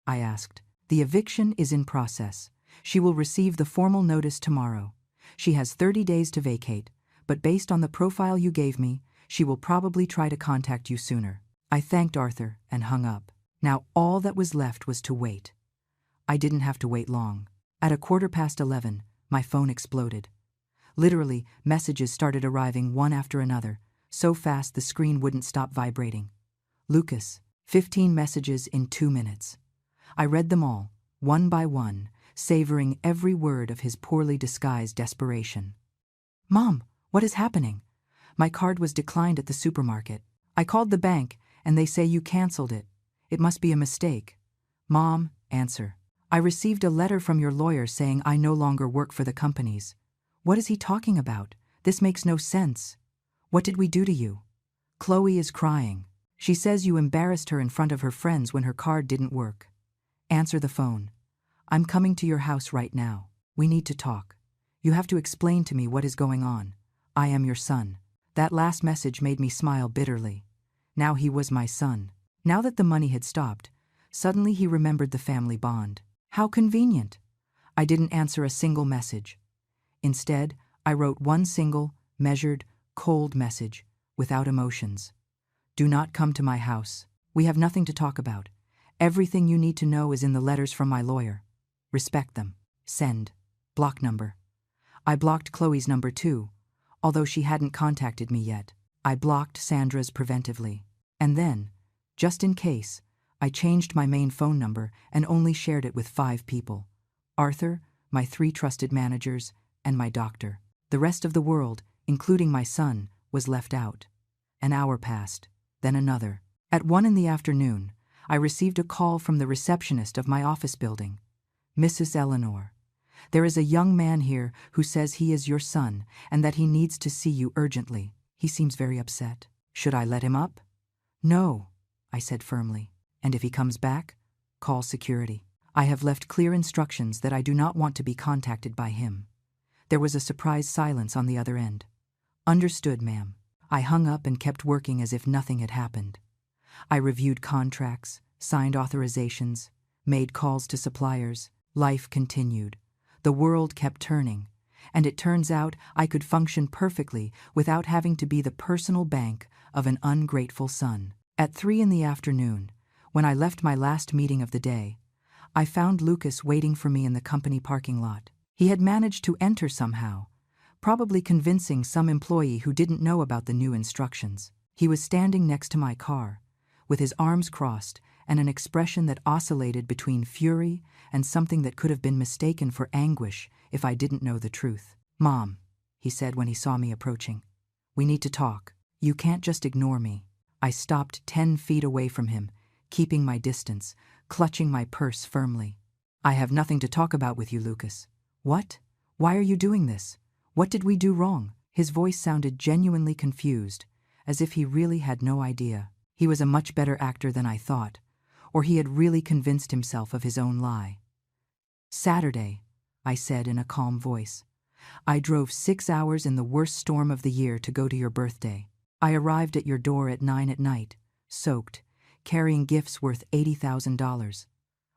I asked. The eviction is in process. She will receive the formal notice tomorrow. She has 30 days to vacate, but based on the profile you gave me, she will probably try to contact you sooner. I thanked Arthur and hung up. Now all that was left was to wait. I didn't have to wait long. At 11:15, my phone exploded. Literally, messages started arriving one after another, so fast the screen wouldn't stop vibrating. Lucas, 15 messages in 2 minutes. I read them all, one by one, savoring every word of his poorly disguised desperation. Mom, what is happening? My card was declined at the supermarket. I called the bank, and they say you canceled it. It must be a mistake. Mom, answer. I received a letter from your lawyer saying I no longer work for the companies. What is he talking about? This makes no sense. What did we do to you? Chloe is crying. She says you embarrassed her in front of her friends when her card didn't work. Answer the phone. I'm coming to your house right now. We need to talk. You have to explain to me what is going on. I am your son. That last message made me smile bitterly. Now he was my son. Now that the money had stopped, suddenly he remembered the family bond. How convenient. I didn't answer a single message. Instead, I wrote one single, measured, cold message, without emotions. Do not come to my house. We have nothing to talk about. Everything you need to know is in the letters from my lawyer. Respect them. Send. Block number. I blocked Chloe's number too, although she hadn't contacted me yet. I blocked Sandra's preventively. And then, just in case, I changed my main phone number and only shared it with 5 people. Arthur, my 3 trusted managers, and my doctor. The rest of the world, including my son, was left out. An hour passed, then another. At 1 in the afternoon, I received a call from the receptionist of my office building. Mrs. Eleanor, there is a young man here who says he is your son and that he needs to see you urgently. He seems very upset. Should I let him up? No, I said firmly. And if he comes back, call security. I have left clear instructions that I do not want to be contacted by him. There was a surprised silence on the other end. Understood, ma'am. I hung up and kept working as if nothing had happened. I reviewed contracts, signed authorizations, made calls to suppliers. Life continued. The world kept turning, and it turns out I could function perfectly without having to be the personal bank of an ungrateful son. At 3 in the afternoon, when I left my last meeting of the day, I found Lucas waiting for me in the company parking lot. He had managed to enter somehow, probably convincing some employee who didn't know about the new instructions. He was standing next to my car, with his arms crossed and an expression that oscillated between fury and something that could have been mistaken for anguish if I didn't know the truth. Mom, he said when he saw me approaching. We need to talk. You can't just ignore me. I stopped 10 feet away from him, keeping my distance, clutching my purse firmly. I have nothing to talk about with you, Lucas. What? Why are you doing this? What did we do wrong? His voice sounded genuinely confused, as if he really had no idea. He was a much better actor than I thought, or he had really convinced himself of his own lie. Saturday, I said in a calm voice. I drove 6 hours in the worst storm of the year to go to your birthday. I arrived at your door at 9 at night, soaked, carrying gifts worth $80,000.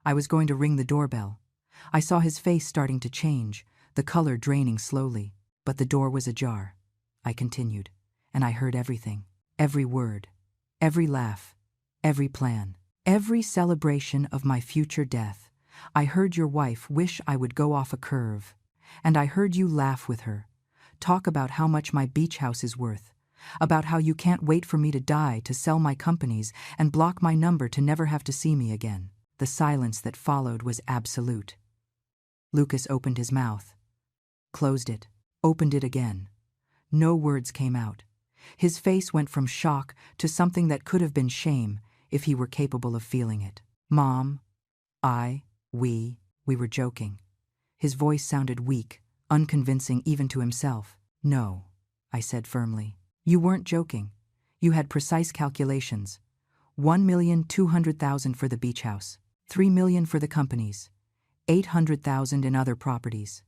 I was going to ring the doorbell. I saw his face starting to change, the color draining slowly, but the door was ajar. I continued, and I heard everything, every word, every laugh, every plan, every celebration of my future death. I heard your wife wish I would go off a curve, and I heard you laugh with her, talk about how much my beach house is worth, about how you can't wait for me to die to sell my companies and block my number to never have to see me again. The silence that followed was absolute. Lucas opened his mouth, closed it, opened it again. No words came out. His face went from shock to something that could have been shame if he were capable of feeling it. Mom, we were joking. His voice sounded weak, unconvincing even to himself. No, I said firmly. You weren't joking. You had precise calculations. $1,200,000 for the beach house, $3 million for the companies, $800,000 in other properties,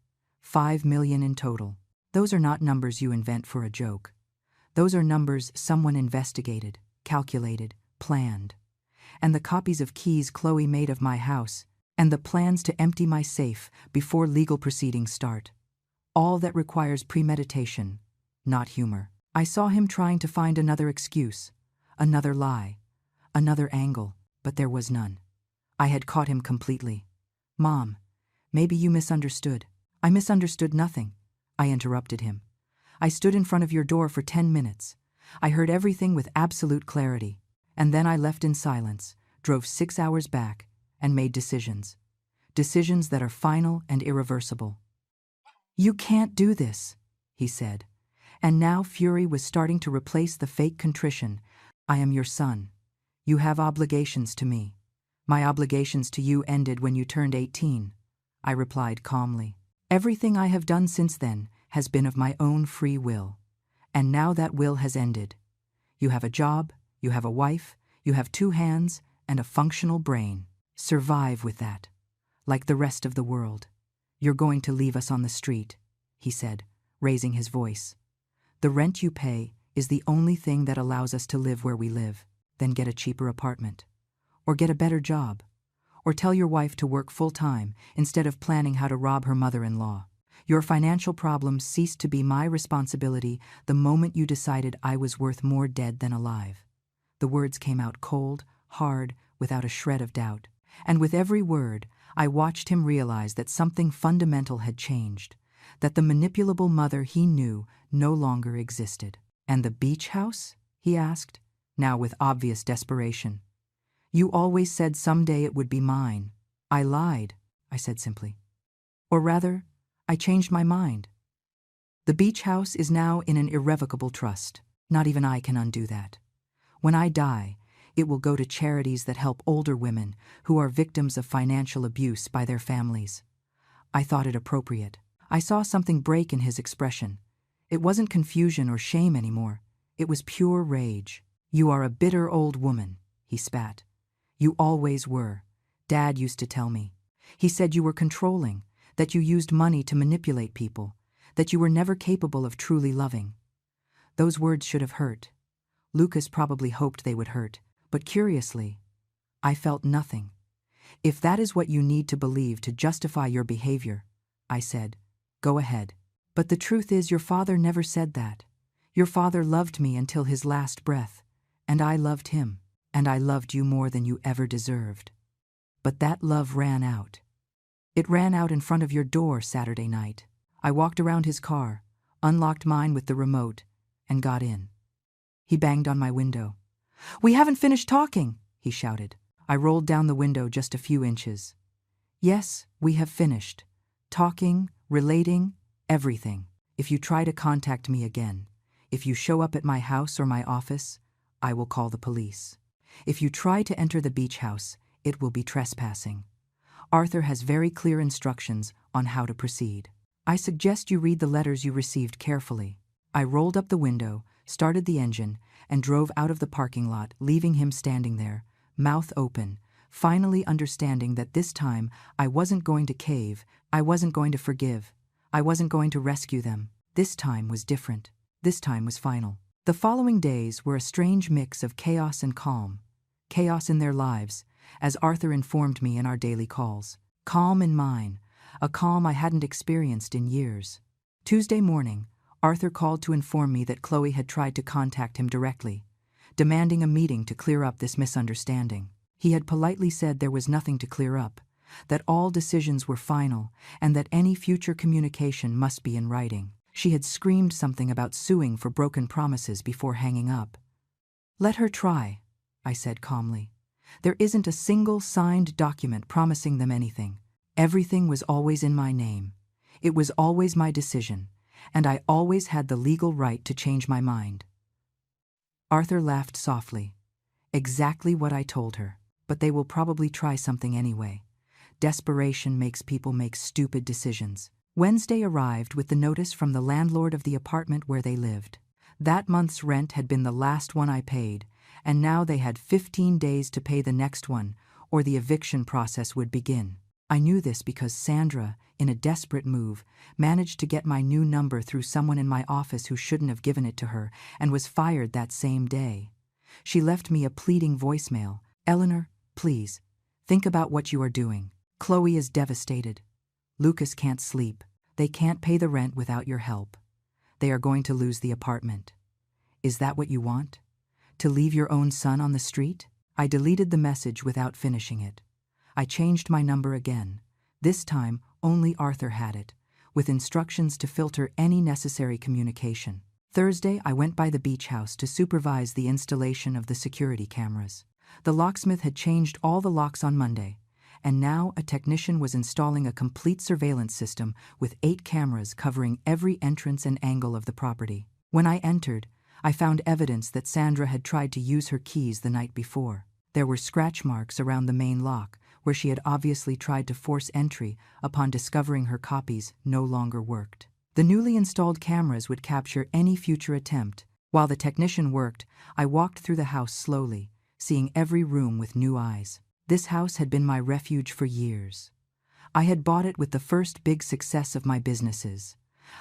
$5 million in total. Those are not numbers you invent for a joke. Those are numbers someone investigated, calculated, planned. And the copies of keys Chloe made of my house, and the plans to empty my safe before legal proceedings start. All that requires premeditation, not humor. I saw him trying to find another excuse, another lie, another angle, but there was none. I had caught him completely. Mom, maybe you misunderstood. I misunderstood nothing. I interrupted him. I stood in front of your door for 10 minutes. I heard everything with absolute clarity. And then I left in silence, drove 6 hours back, and made decisions. Decisions that are final and irreversible. You can't do this, he said. And now fury was starting to replace the fake contrition. I am your son. You have obligations to me. My obligations to you ended when you turned 18, I replied calmly. Everything I have done since then has been of my own free will. And now that will has ended. You have a job, you have a wife, you have 2 hands, and a functional brain. Survive with that. Like the rest of the world. You're going to leave us on the street, he said, raising his voice. The rent you pay is the only thing that allows us to live where we live. Then get a cheaper apartment. Or get a better job. Or tell your wife to work full-time instead of planning how to rob her mother-in-law. Your financial problems ceased to be my responsibility the moment you decided I was worth more dead than alive. The words came out cold, hard, without a shred of doubt. And with every word, I watched him realize that something fundamental had changed, that the manipulable mother he knew no longer existed. And the beach house? He asked, now with obvious desperation. You always said someday it would be mine. I lied, I said simply. Or rather, I changed my mind. The beach house is now in an irrevocable trust. Not even I can undo that. When I die, it will go to charities that help older women who are victims of financial abuse by their families. I thought it appropriate. I saw something break in his expression. It wasn't confusion or shame anymore. It was pure rage. You are a bitter old woman, he spat. You always were. Dad used to tell me. He said you were controlling, that you used money to manipulate people, that you were never capable of truly loving. Those words should have hurt. Lucas probably hoped they would hurt, but curiously, I felt nothing. If that is what you need to believe to justify your behavior, I said, go ahead. But the truth is your father never said that. Your father loved me until his last breath, and I loved him, and I loved you more than you ever deserved. But that love ran out. It ran out in front of your door Saturday night. I walked around his car, unlocked mine with the remote, and got in. He banged on my window. We haven't finished talking, he shouted. I rolled down the window just a few inches. Yes, we have finished. Talking, relating, everything. If you try to contact me again, if you show up at my house or my office, I will call the police. If you try to enter the beach house, it will be trespassing. Arthur has very clear instructions on how to proceed. I suggest you read the letters you received carefully. I rolled up the window, started the engine, and drove out of the parking lot, leaving him standing there, mouth open, finally understanding that this time I wasn't going to cave, I wasn't going to forgive. I wasn't going to rescue them. This time was different. This time was final. The following days were a strange mix of chaos and calm. Chaos in their lives, as Arthur informed me in our daily calls. Calm in mine, a calm I hadn't experienced in years. Tuesday morning, Arthur called to inform me that Chloe had tried to contact him directly, demanding a meeting to clear up this misunderstanding. He had politely said there was nothing to clear up, that all decisions were final, and that any future communication must be in writing. She had screamed something about suing for broken promises before hanging up. "Let her try," I said calmly. "There isn't a single signed document promising them anything. Everything was always in my name. It was always my decision, and I always had the legal right to change my mind." Arthur laughed softly. "Exactly what I told her. But they will probably try something anyway. Desperation makes people make stupid decisions." Wednesday arrived with the notice from the landlord of the apartment where they lived. That month's rent had been the last one I paid, and now they had 15 days to pay the next one, or the eviction process would begin. I knew this because Sandra, in a desperate move, managed to get my new number through someone in my office who shouldn't have given it to her, and was fired that same day. She left me a pleading voicemail. "Eleanor, please, think about what you are doing. Chloe is devastated. Lucas can't sleep. They can't pay the rent without your help. They are going to lose the apartment. Is that what you want? To leave your own son on the street?" I deleted the message without finishing it. I changed my number again. This time, only Arthur had it, with instructions to filter any necessary communication. Thursday, I went by the beach house to supervise the installation of the security cameras. The locksmith had changed all the locks on Monday, and now a technician was installing a complete surveillance system with 8 cameras covering every entrance and angle of the property. When I entered, I found evidence that Sandra had tried to use her keys the night before. There were scratch marks around the main lock, where she had obviously tried to force entry upon discovering her copies no longer worked. The newly installed cameras would capture any future attempt. While the technician worked, I walked through the house slowly, seeing every room with new eyes. This house had been my refuge for years. I had bought it with the first big success of my businesses.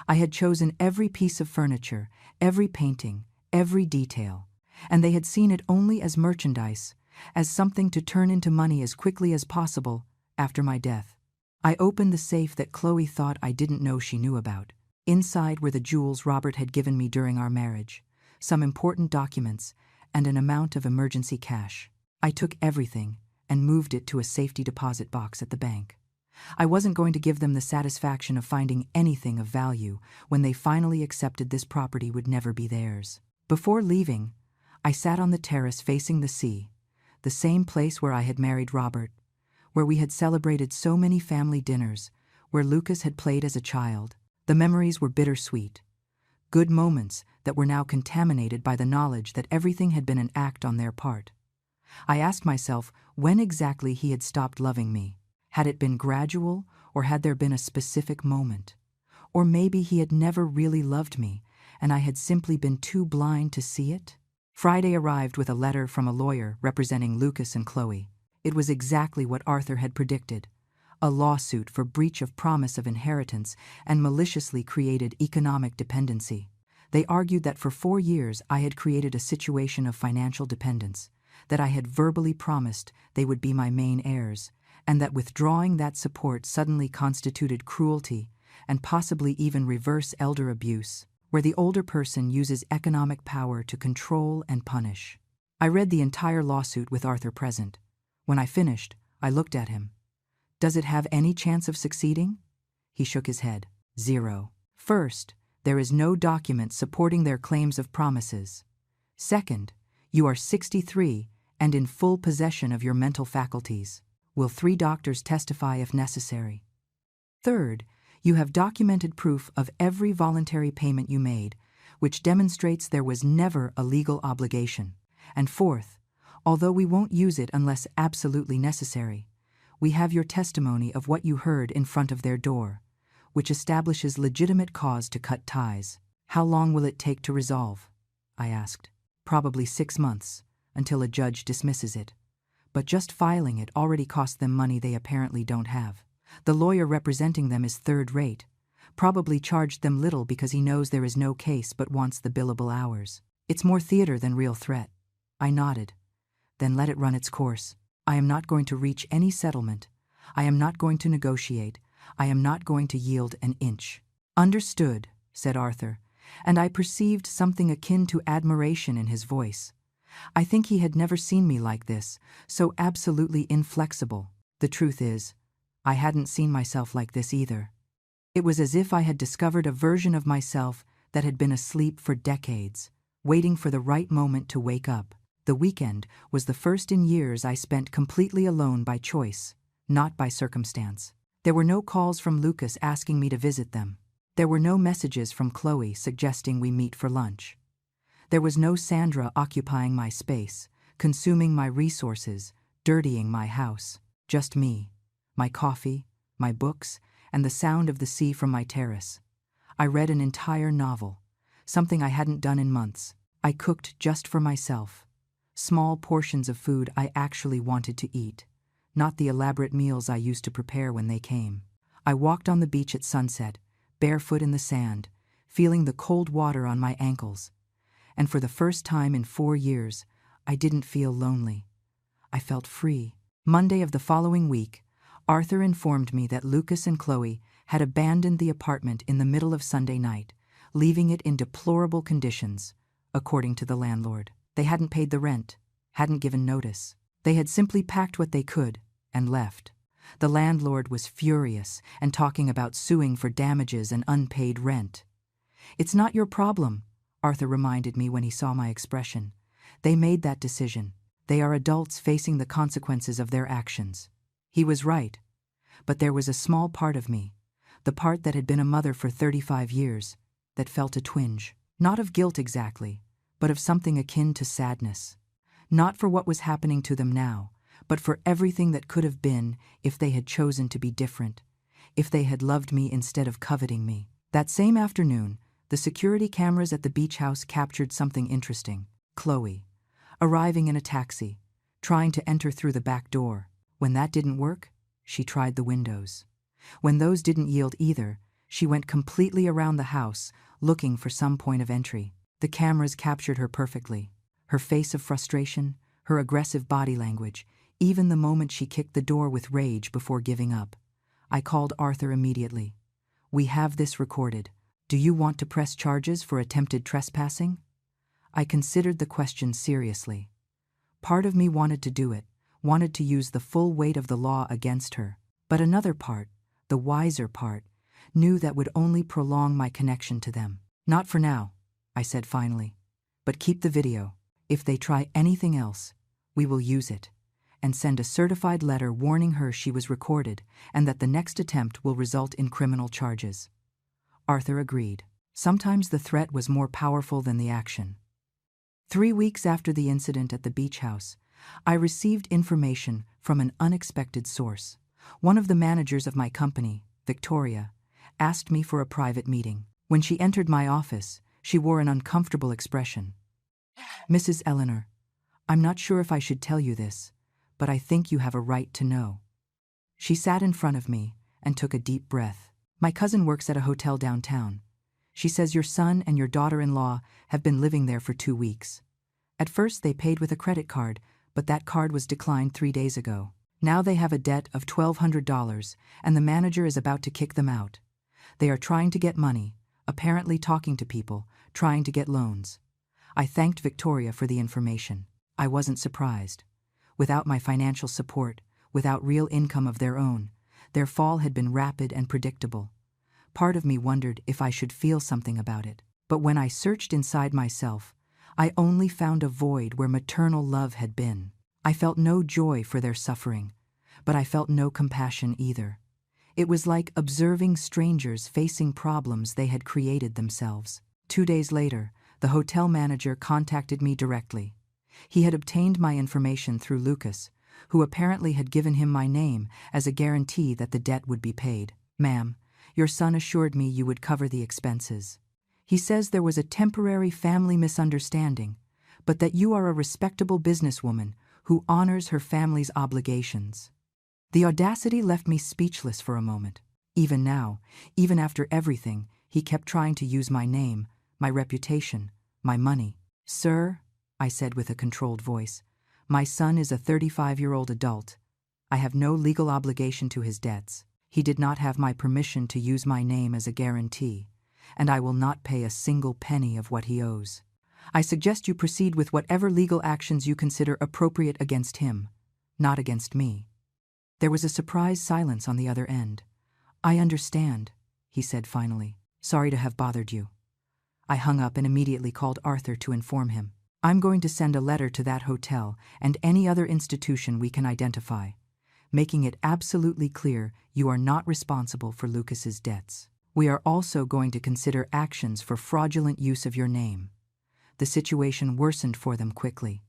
I had chosen every piece of furniture, every painting, every detail, and they had seen it only as merchandise, as something to turn into money as quickly as possible after my death. I opened the safe that Chloe thought I didn't know she knew about. Inside were the jewels Robert had given me during our marriage, some important documents, and an amount of emergency cash. I took everything and moved it to a safety deposit box at the bank. I wasn't going to give them the satisfaction of finding anything of value when they finally accepted this property would never be theirs. Before leaving, I sat on the terrace facing the sea, the same place where I had married Robert, where we had celebrated so many family dinners, where Lucas had played as a child. The memories were bittersweet, good moments that were now contaminated by the knowledge that everything had been an act on their part. I asked myself when exactly he had stopped loving me. Had it been gradual, or had there been a specific moment? Or maybe he had never really loved me, and I had simply been too blind to see it? Friday arrived with a letter from a lawyer representing Lucas and Chloe. It was exactly what Arthur had predicted: a lawsuit for breach of promise of inheritance and maliciously created economic dependency. They argued that for 4 years I had created a situation of financial dependence, that I had verbally promised they would be my main heirs, and that withdrawing that support suddenly constituted cruelty and possibly even reverse elder abuse, where the older person uses economic power to control and punish. I read the entire lawsuit with Arthur present. When I finished, I looked at him. "Does it have any chance of succeeding?" He shook his head. "Zero. First, there is no document supporting their claims of promises. Second, you are 63 and in full possession of your mental faculties. Will 3 doctors testify if necessary? Third, you have documented proof of every voluntary payment you made, which demonstrates there was never a legal obligation. And fourth, although we won't use it unless absolutely necessary, we have your testimony of what you heard in front of their door, which establishes legitimate cause to cut ties." "How long will it take to resolve?" I asked. "Probably 6 months, until a judge dismisses it. But just filing it already cost them money they apparently don't have. The lawyer representing them is third-rate, Probably charged them little because he knows there is no case but wants the billable hours. It's more theater than real threat. I nodded. Then let it run its course. I am not going to reach any settlement. I am not going to negotiate. I am not going to yield an inch. Understood, said Arthur, and I perceived something akin to admiration in his voice. I think he had never seen me like this, so absolutely inflexible. The truth is, I hadn't seen myself like this either. It was as if I had discovered a version of myself that had been asleep for decades, waiting for the right moment to wake up. The weekend was the first in years I spent completely alone by choice, not by circumstance. There were no calls from Lucas asking me to visit them. There were no messages from Chloe suggesting we meet for lunch. There was no Sandra occupying my space, consuming my resources, dirtying my house. Just me, my coffee, my books, and the sound of the sea from my terrace. I read an entire novel, something I hadn't done in months. I cooked just for myself. Small portions of food I actually wanted to eat, not the elaborate meals I used to prepare when they came. I walked on the beach at sunset, barefoot in the sand, feeling the cold water on my ankles. And for the first time in 4 years, I didn't feel lonely. I felt free. Monday of the following week, Arthur informed me that Lucas and Chloe had abandoned the apartment in the middle of Sunday night, leaving it in deplorable conditions, according to the landlord. They hadn't paid the rent, hadn't given notice. They had simply packed what they could and left. The landlord was furious and talking about suing for damages and unpaid rent. "It's not your problem," Arthur reminded me when he saw my expression. "They made that decision. They are adults facing the consequences of their actions." He was right, but there was a small part of me, the part that had been a mother for 35 years, that felt a twinge. Not of guilt exactly, but of something akin to sadness. Not for what was happening to them now, but for everything that could have been if they had chosen to be different, if they had loved me instead of coveting me. That same afternoon, the security cameras at the beach house captured something interesting. Chloe, arriving in a taxi, trying to enter through the back door. When that didn't work, she tried the windows. When those didn't yield either, she went completely around the house, looking for some point of entry. The cameras captured her perfectly. Her face of frustration, her aggressive body language, even the moment she kicked the door with rage before giving up. I called Arthur immediately. "We have this recorded. Do you want to press charges for attempted trespassing?" I considered the question seriously. Part of me wanted to do it, wanted to use the full weight of the law against her. But another part, the wiser part, knew that would only prolong my connection to them. "Not for now," I said finally. "But keep the video. If they try anything else, we will use it, and send a certified letter warning her she was recorded and that the next attempt will result in criminal charges." Arthur agreed. Sometimes the threat was more powerful than the action. 3 weeks after the incident at the beach house, I received information from an unexpected source. One of the managers of my company, Victoria, asked me for a private meeting. When she entered my office, she wore an uncomfortable expression. "Mrs. Eleanor, I'm not sure if I should tell you this, but I think you have a right to know." She sat in front of me and took a deep breath. "My cousin works at a hotel downtown. She says your son and your daughter-in-law have been living there for 2 weeks. At first they paid with a credit card, but that card was declined 3 days ago. Now they have a debt of $1,200, and the manager is about to kick them out. They are trying to get money, apparently talking to people, trying to get loans." I thanked Victoria for the information. I wasn't surprised. Without my financial support, without real income of their own, their fall had been rapid and predictable. Part of me wondered if I should feel something about it. But when I searched inside myself, I only found a void where maternal love had been. I felt no joy for their suffering, but I felt no compassion either. It was like observing strangers facing problems they had created themselves. 2 days later, the hotel manager contacted me directly. He had obtained my information through Lucas, who apparently had given him my name as a guarantee that the debt would be paid. "Ma'am, your son assured me you would cover the expenses. He says there was a temporary family misunderstanding, but that you are a respectable businesswoman who honors her family's obligations." The audacity left me speechless for a moment. Even now, even after everything, he kept trying to use my name, my reputation, my money. "Sir," I said with a controlled voice, "my son is a 35-year-old adult. I have no legal obligation to his debts. He did not have my permission to use my name as a guarantee, and I will not pay a single penny of what he owes. I suggest you proceed with whatever legal actions you consider appropriate against him, not against me." There was a surprised silence on the other end. "I understand," he said finally. "Sorry to have bothered you." I hung up and immediately called Arthur to inform him. "I'm going to send a letter to that hotel and any other institution we can identify, making it absolutely clear you are not responsible for Lucas's debts. We are also going to consider actions for fraudulent use of your name." The situation worsened for them quickly.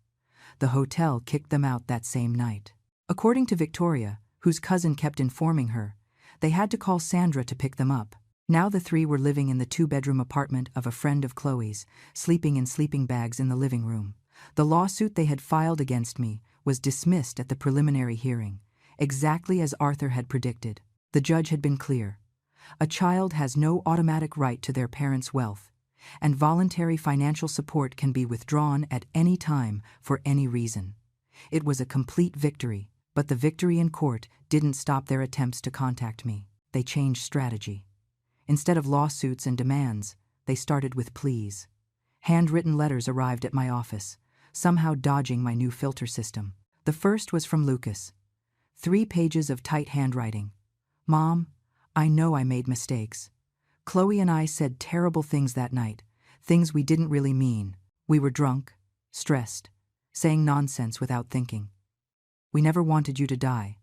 The hotel kicked them out that same night. According to Victoria, whose cousin kept informing her, they had to call Sandra to pick them up. Now the three were living in the 2-bedroom apartment of a friend of Chloe's, sleeping in sleeping bags in the living room. The lawsuit they had filed against me was dismissed at the preliminary hearing, exactly as Arthur had predicted. The judge had been clear. A child has no automatic right to their parents' wealth, and voluntary financial support can be withdrawn at any time for any reason. It was a complete victory, but the victory in court didn't stop their attempts to contact me. They changed strategy. Instead of lawsuits and demands, they started with pleas. Handwritten letters arrived at my office, somehow dodging my new filter system. The first was from Lucas. 3 pages of tight handwriting. "Mom, I know I made mistakes. Chloe and I said terrible things that night, things we didn't really mean. We were drunk, stressed, saying nonsense without thinking. We never wanted you to die.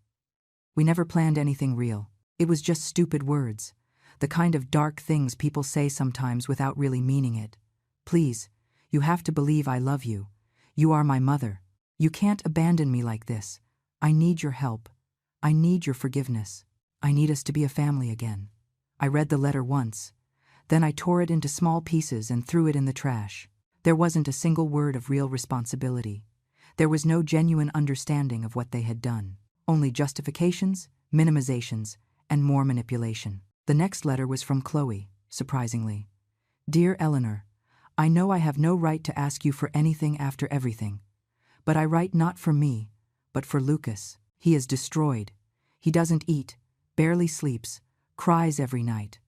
We never planned anything real. It was just stupid words, the kind of dark things people say sometimes without really meaning it. Please, you have to believe I love you. You are my mother. You can't abandon me like this. I need your help. I need your forgiveness. I need us to be a family again." I read the letter once. Then I tore it into small pieces and threw it in the trash. There wasn't a single word of real responsibility. There was no genuine understanding of what they had done. Only justifications, minimizations, and more manipulation. The next letter was from Chloe, surprisingly. "Dear Eleanor, I know I have no right to ask you for anything after everything, but I write not for me, but for Lucas. He is destroyed. He doesn't eat, barely sleeps, cries every night.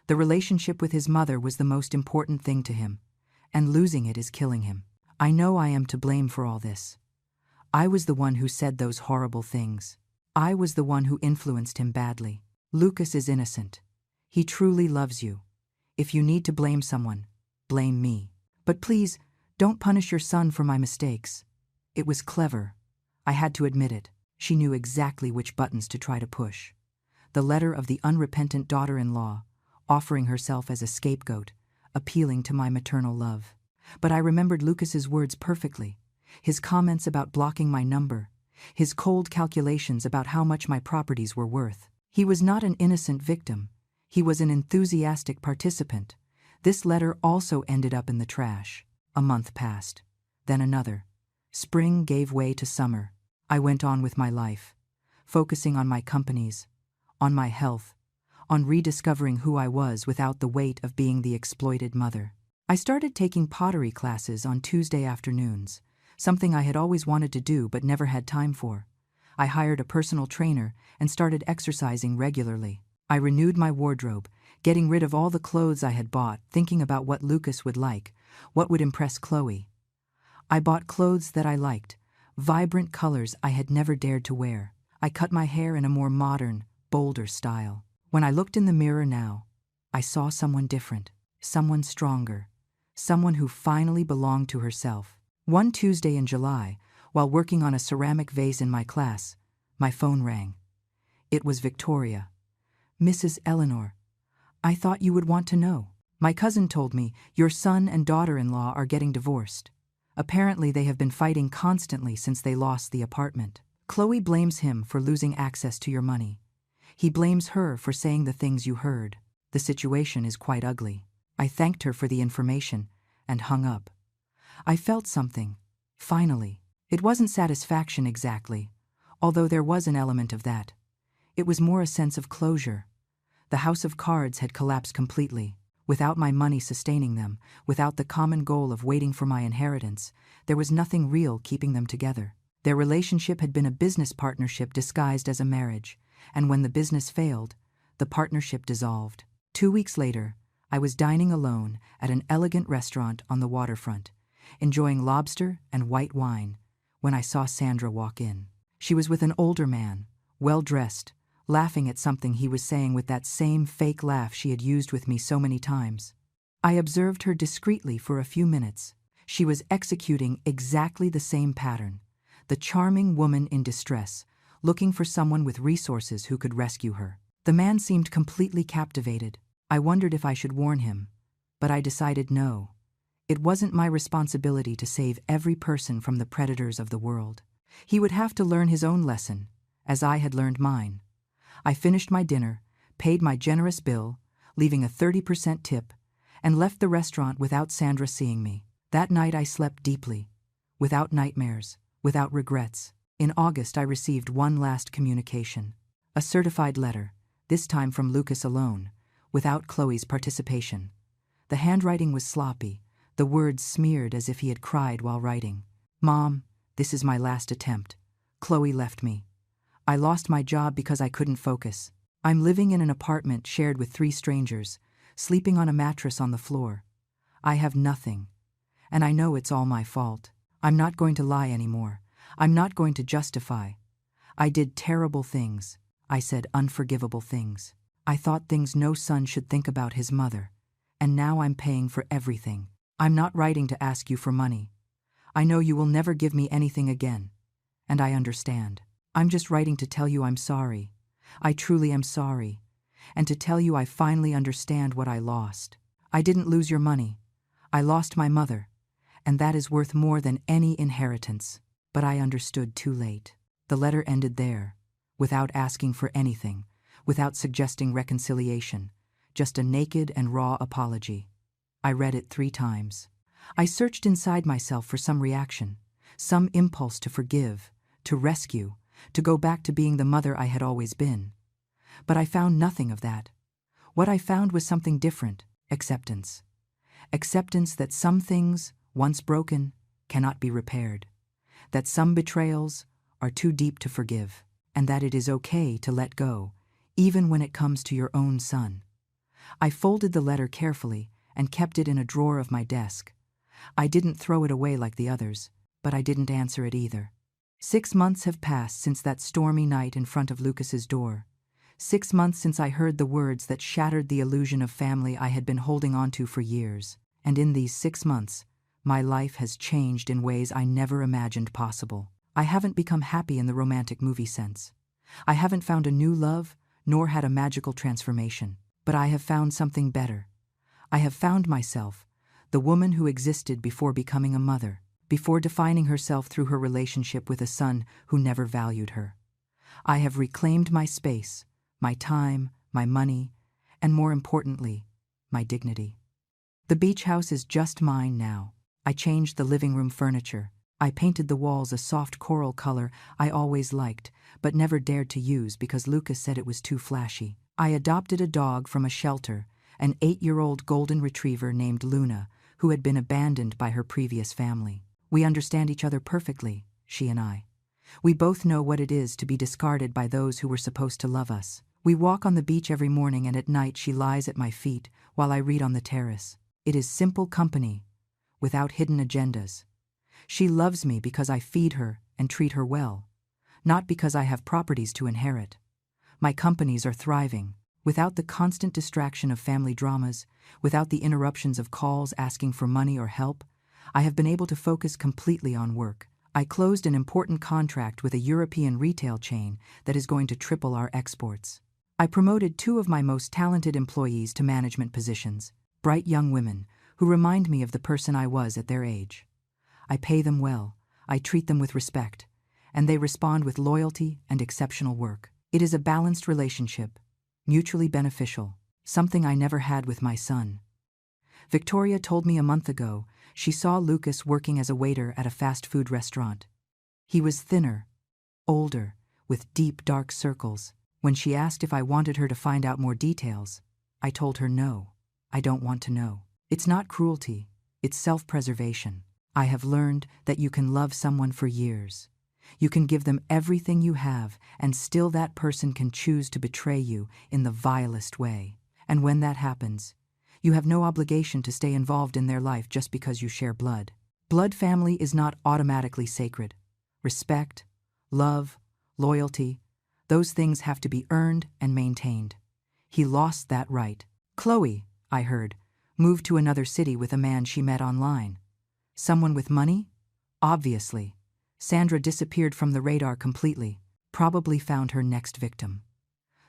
The relationship with his mother was the most important thing to him, and losing it is killing him. I know I am to blame for all this. I was the one who said those horrible things. I was the one who influenced him badly. Lucas is innocent. He truly loves you. If you need to blame someone, blame me. But please, don't punish your son for my mistakes. It was clever. I had to admit it." She knew exactly which buttons to try to push. The letter of the unrepentant daughter-in-law, offering herself as a scapegoat, appealing to my maternal love. But I remembered Lucas's words perfectly. His comments about blocking my number, his cold calculations about how much my properties were worth. He was not an innocent victim. He was an enthusiastic participant. This letter also ended up in the trash. A month passed. Then another. Spring gave way to summer. I went on with my life, focusing on my companies, on my health, on rediscovering who I was without the weight of being the exploited mother. I started taking pottery classes on Tuesday afternoons, something I had always wanted to do but never had time for. I hired a personal trainer and started exercising regularly. I renewed my wardrobe, getting rid of all the clothes I had bought, thinking about what Lucas would like, what would impress Chloe. I bought clothes that I liked, vibrant colors I had never dared to wear. I cut my hair in a more modern, bolder style. When I looked in the mirror now, I saw someone different, someone stronger, someone who finally belonged to herself. One Tuesday in July, while working on a ceramic vase in my class, my phone rang. It was Victoria. "Mrs. Eleanor, I thought you would want to know. My cousin told me your son and daughter-in-law are getting divorced. Apparently they have been fighting constantly since they lost the apartment. Chloe blames him for losing access to your money. He blames her for saying the things you heard. The situation is quite ugly." I thanked her for the information and hung up. I felt something, finally. It wasn't satisfaction exactly, although there was an element of that. It was more a sense of closure. The house of cards had collapsed completely. Without my money sustaining them, without the common goal of waiting for my inheritance, there was nothing real keeping them together. Their relationship had been a business partnership disguised as a marriage, and when the business failed, the partnership dissolved. 2 weeks later, I was dining alone at an elegant restaurant on the waterfront, enjoying lobster and white wine, when I saw Sandra walk in. She was with an older man, well-dressed, laughing at something he was saying with that same fake laugh she had used with me so many times. I observed her discreetly for a few minutes. She was executing exactly the same pattern, the charming woman in distress, looking for someone with resources who could rescue her. The man seemed completely captivated. I wondered if I should warn him, but I decided no. It wasn't my responsibility to save every person from the predators of the world. He would have to learn his own lesson, as I had learned mine. I finished my dinner, paid my generous bill, leaving a 30% tip, and left the restaurant without Sandra seeing me. That night I slept deeply, without nightmares, without regrets. In August I received one last communication. A certified letter, this time from Lucas alone, without Chloe's participation. The handwriting was sloppy, the words smeared as if he had cried while writing. "Mom, this is my last attempt. Chloe left me. I lost my job because I couldn't focus. I'm living in an apartment shared with 3 strangers, sleeping on a mattress on the floor. I have nothing, and I know it's all my fault. I'm not going to lie anymore. I'm not going to justify. I did terrible things. I said unforgivable things. I thought things no son should think about his mother, and now I'm paying for everything. I'm not writing to ask you for money. I know you will never give me anything again, and I understand. I'm just writing to tell you I'm sorry. I truly am sorry, and to tell you I finally understand what I lost. I didn't lose your money. I lost my mother, and that is worth more than any inheritance. But I understood too late." The letter ended there, without asking for anything, without suggesting reconciliation, just a naked and raw apology. I read it 3 times. I searched inside myself for some reaction, some impulse to forgive, to rescue, to go back to being the mother I had always been. But I found nothing of that. What I found was something different: acceptance. Acceptance that some things, once broken, cannot be repaired, that some betrayals are too deep to forgive, and that it is okay to let go, even when it comes to your own son. I folded the letter carefully and kept it in a drawer of my desk. I didn't throw it away like the others, but I didn't answer it either. 6 months have passed since that stormy night in front of Lucas's door. 6 months since I heard the words that shattered the illusion of family I had been holding on to for years. And in these 6 months, my life has changed in ways I never imagined possible. I haven't become happy in the romantic movie sense. I haven't found a new love, nor had a magical transformation. But I have found something better. I have found myself, the woman who existed before becoming a mother, before defining herself through her relationship with a son who never valued her. I have reclaimed my space, my time, my money, and more importantly, my dignity. The beach house is just mine now. I changed the living room furniture. I painted the walls a soft coral color I always liked, but never dared to use because Lucas said it was too flashy. I adopted a dog from a shelter, an 8-year-old golden retriever named Luna, who had been abandoned by her previous family. We understand each other perfectly, she and I. We both know what it is to be discarded by those who were supposed to love us. We walk on the beach every morning, and at night she lies at my feet while I read on the terrace. It is simple company, without hidden agendas. She loves me because I feed her and treat her well, not because I have properties to inherit. My companies are thriving, without the constant distraction of family dramas, without the interruptions of calls asking for money or help. I have been able to focus completely on work. I closed an important contract with a European retail chain that is going to triple our exports. I promoted 2 of my most talented employees to management positions, bright young women who remind me of the person I was at their age. I pay them well, I treat them with respect, and they respond with loyalty and exceptional work. It is a balanced relationship, mutually beneficial, something I never had with my son. Victoria told me a month ago she saw Lucas working as a waiter at a fast food restaurant. He was thinner, older, with deep dark circles. When she asked if I wanted her to find out more details, I told her no, I don't want to know. It's not cruelty, it's self-preservation. I have learned that you can love someone for years. You can give them everything you have, and still that person can choose to betray you in the vilest way. And when that happens, you have no obligation to stay involved in their life just because you share blood. Blood family is not automatically sacred. Respect, love, loyalty, those things have to be earned and maintained. He lost that right. Chloe, I heard, moved to another city with a man she met online. Someone with money? Obviously. Sandra disappeared from the radar completely, probably found her next victim.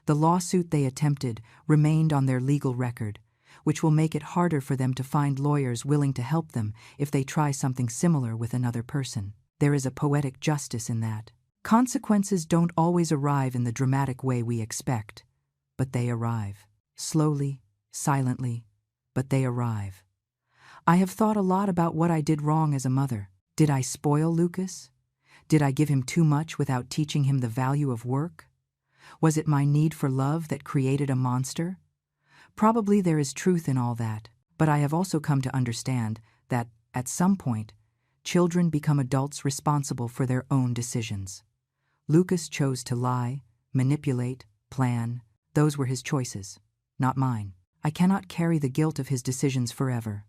The lawsuit they attempted remained on their legal record, which will make it harder for them to find lawyers willing to help them if they try something similar with another person. There is a poetic justice in that. Consequences don't always arrive in the dramatic way we expect, but they arrive. Slowly, silently, but they arrive. I have thought a lot about what I did wrong as a mother. Did I spoil Lucas? Did I give him too much without teaching him the value of work? Was it my need for love that created a monster? Probably there is truth in all that, but I have also come to understand that, at some point, children become adults responsible for their own decisions. Lucas chose to lie, manipulate, plan. Those were his choices, not mine. I cannot carry the guilt of his decisions forever.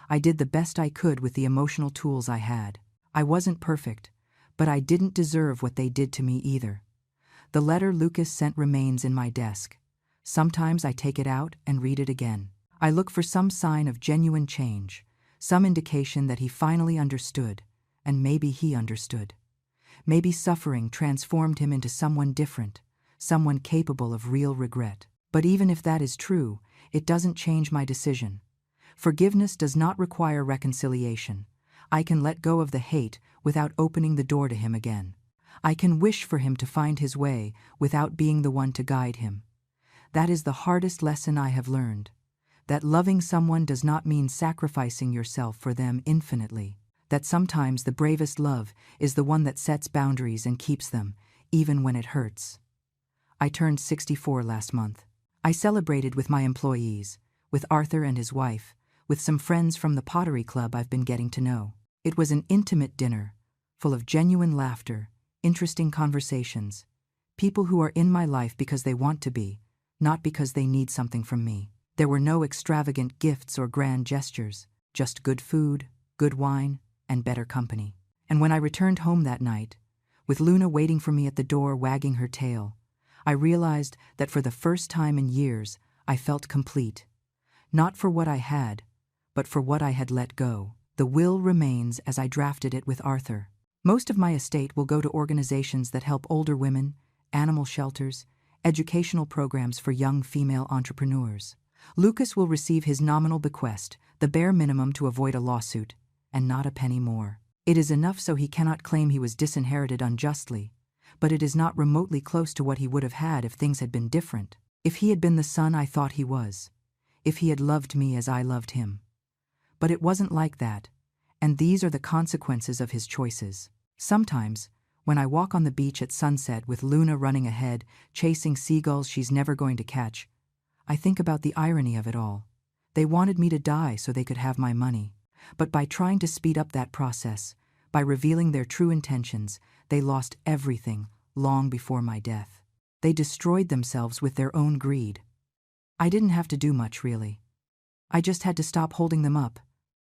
I did the best I could with the emotional tools I had. I wasn't perfect, but I didn't deserve what they did to me either. The letter Lucas sent remains in my desk. Sometimes I take it out and read it again. I look for some sign of genuine change, some indication that he finally understood, and maybe he understood. Maybe suffering transformed him into someone different, someone capable of real regret. But even if that is true, it doesn't change my decision. Forgiveness does not require reconciliation. I can let go of the hate without opening the door to him again. I can wish for him to find his way without being the one to guide him. That is the hardest lesson I have learned. That loving someone does not mean sacrificing yourself for them infinitely. That sometimes the bravest love is the one that sets boundaries and keeps them, even when it hurts. I turned 64 last month. I celebrated with my employees, with Arthur and his wife, with some friends from the pottery club I've been getting to know. It was an intimate dinner, full of genuine laughter, interesting conversations, people who are in my life because they want to be, not because they need something from me. There were no extravagant gifts or grand gestures, just good food, good wine, and better company. And when I returned home that night, with Luna waiting for me at the door wagging her tail, I realized that for the first time in years, I felt complete. Not for what I had, but for what I had let go. The will remains as I drafted it with Arthur. Most of my estate will go to organizations that help older women, animal shelters, educational programs for young female entrepreneurs. Lucas will receive his nominal bequest, the bare minimum to avoid a lawsuit, and not a penny more. It is enough so he cannot claim he was disinherited unjustly, but it is not remotely close to what he would have had if things had been different. If he had been the son I thought he was. If he had loved me as I loved him. But it wasn't like that, and these are the consequences of his choices. Sometimes, when I walk on the beach at sunset with Luna running ahead, chasing seagulls she's never going to catch, I think about the irony of it all. They wanted me to die so they could have my money. But by trying to speed up that process, by revealing their true intentions, they lost everything long before my death. They destroyed themselves with their own greed. I didn't have to do much, really. I just had to stop holding them up,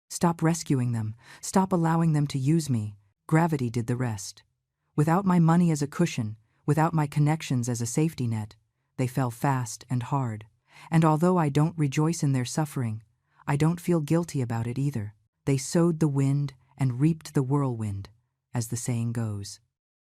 stop rescuing them, stop allowing them to use me. Gravity did the rest. Without my money as a cushion, without my connections as a safety net, they fell fast and hard. And although I don't rejoice in their suffering, I don't feel guilty about it either. They sowed the wind and reaped the whirlwind, as the saying goes.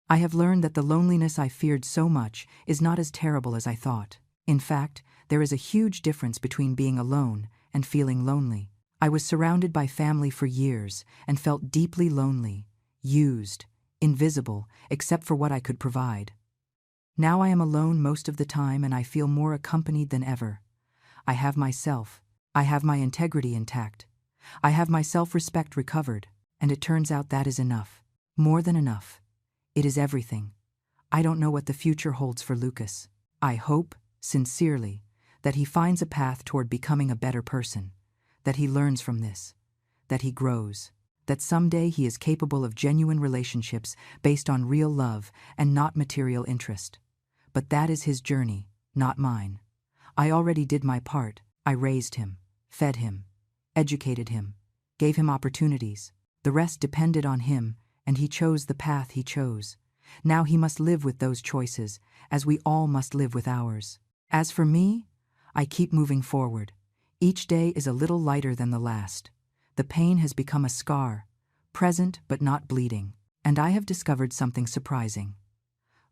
I have learned that the loneliness I feared so much is not as terrible as I thought. In fact, there is a huge difference between being alone and feeling lonely. I was surrounded by family for years and felt deeply lonely, used, invisible, except for what I could provide. Now I am alone most of the time and I feel more accompanied than ever. I have myself. I have my integrity intact. I have my self-respect recovered, and it turns out that is enough. More than enough. It is everything. I don't know what the future holds for Lucas. I hope, sincerely, that he finds a path toward becoming a better person, that he learns from this, that he grows, that someday he is capable of genuine relationships based on real love and not material interest. But that is his journey, not mine. I already did my part. I raised him, fed him, educated him, gave him opportunities. The rest depended on him, and he chose the path he chose. Now he must live with those choices, as we all must live with ours. As for me, I keep moving forward. Each day is a little lighter than the last. The pain has become a scar, present but not bleeding, and I have discovered something surprising.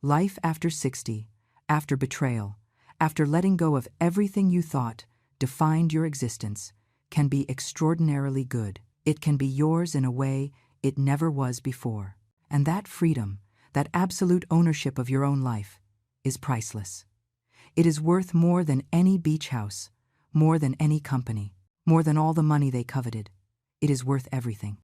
Life after 60, after betrayal, after letting go of everything you thought defined your existence, can be extraordinarily good. It can be yours in a way it never was before. And that freedom, that absolute ownership of your own life, is priceless. It is worth more than any beach house, more than any company, more than all the money they coveted. It is worth everything.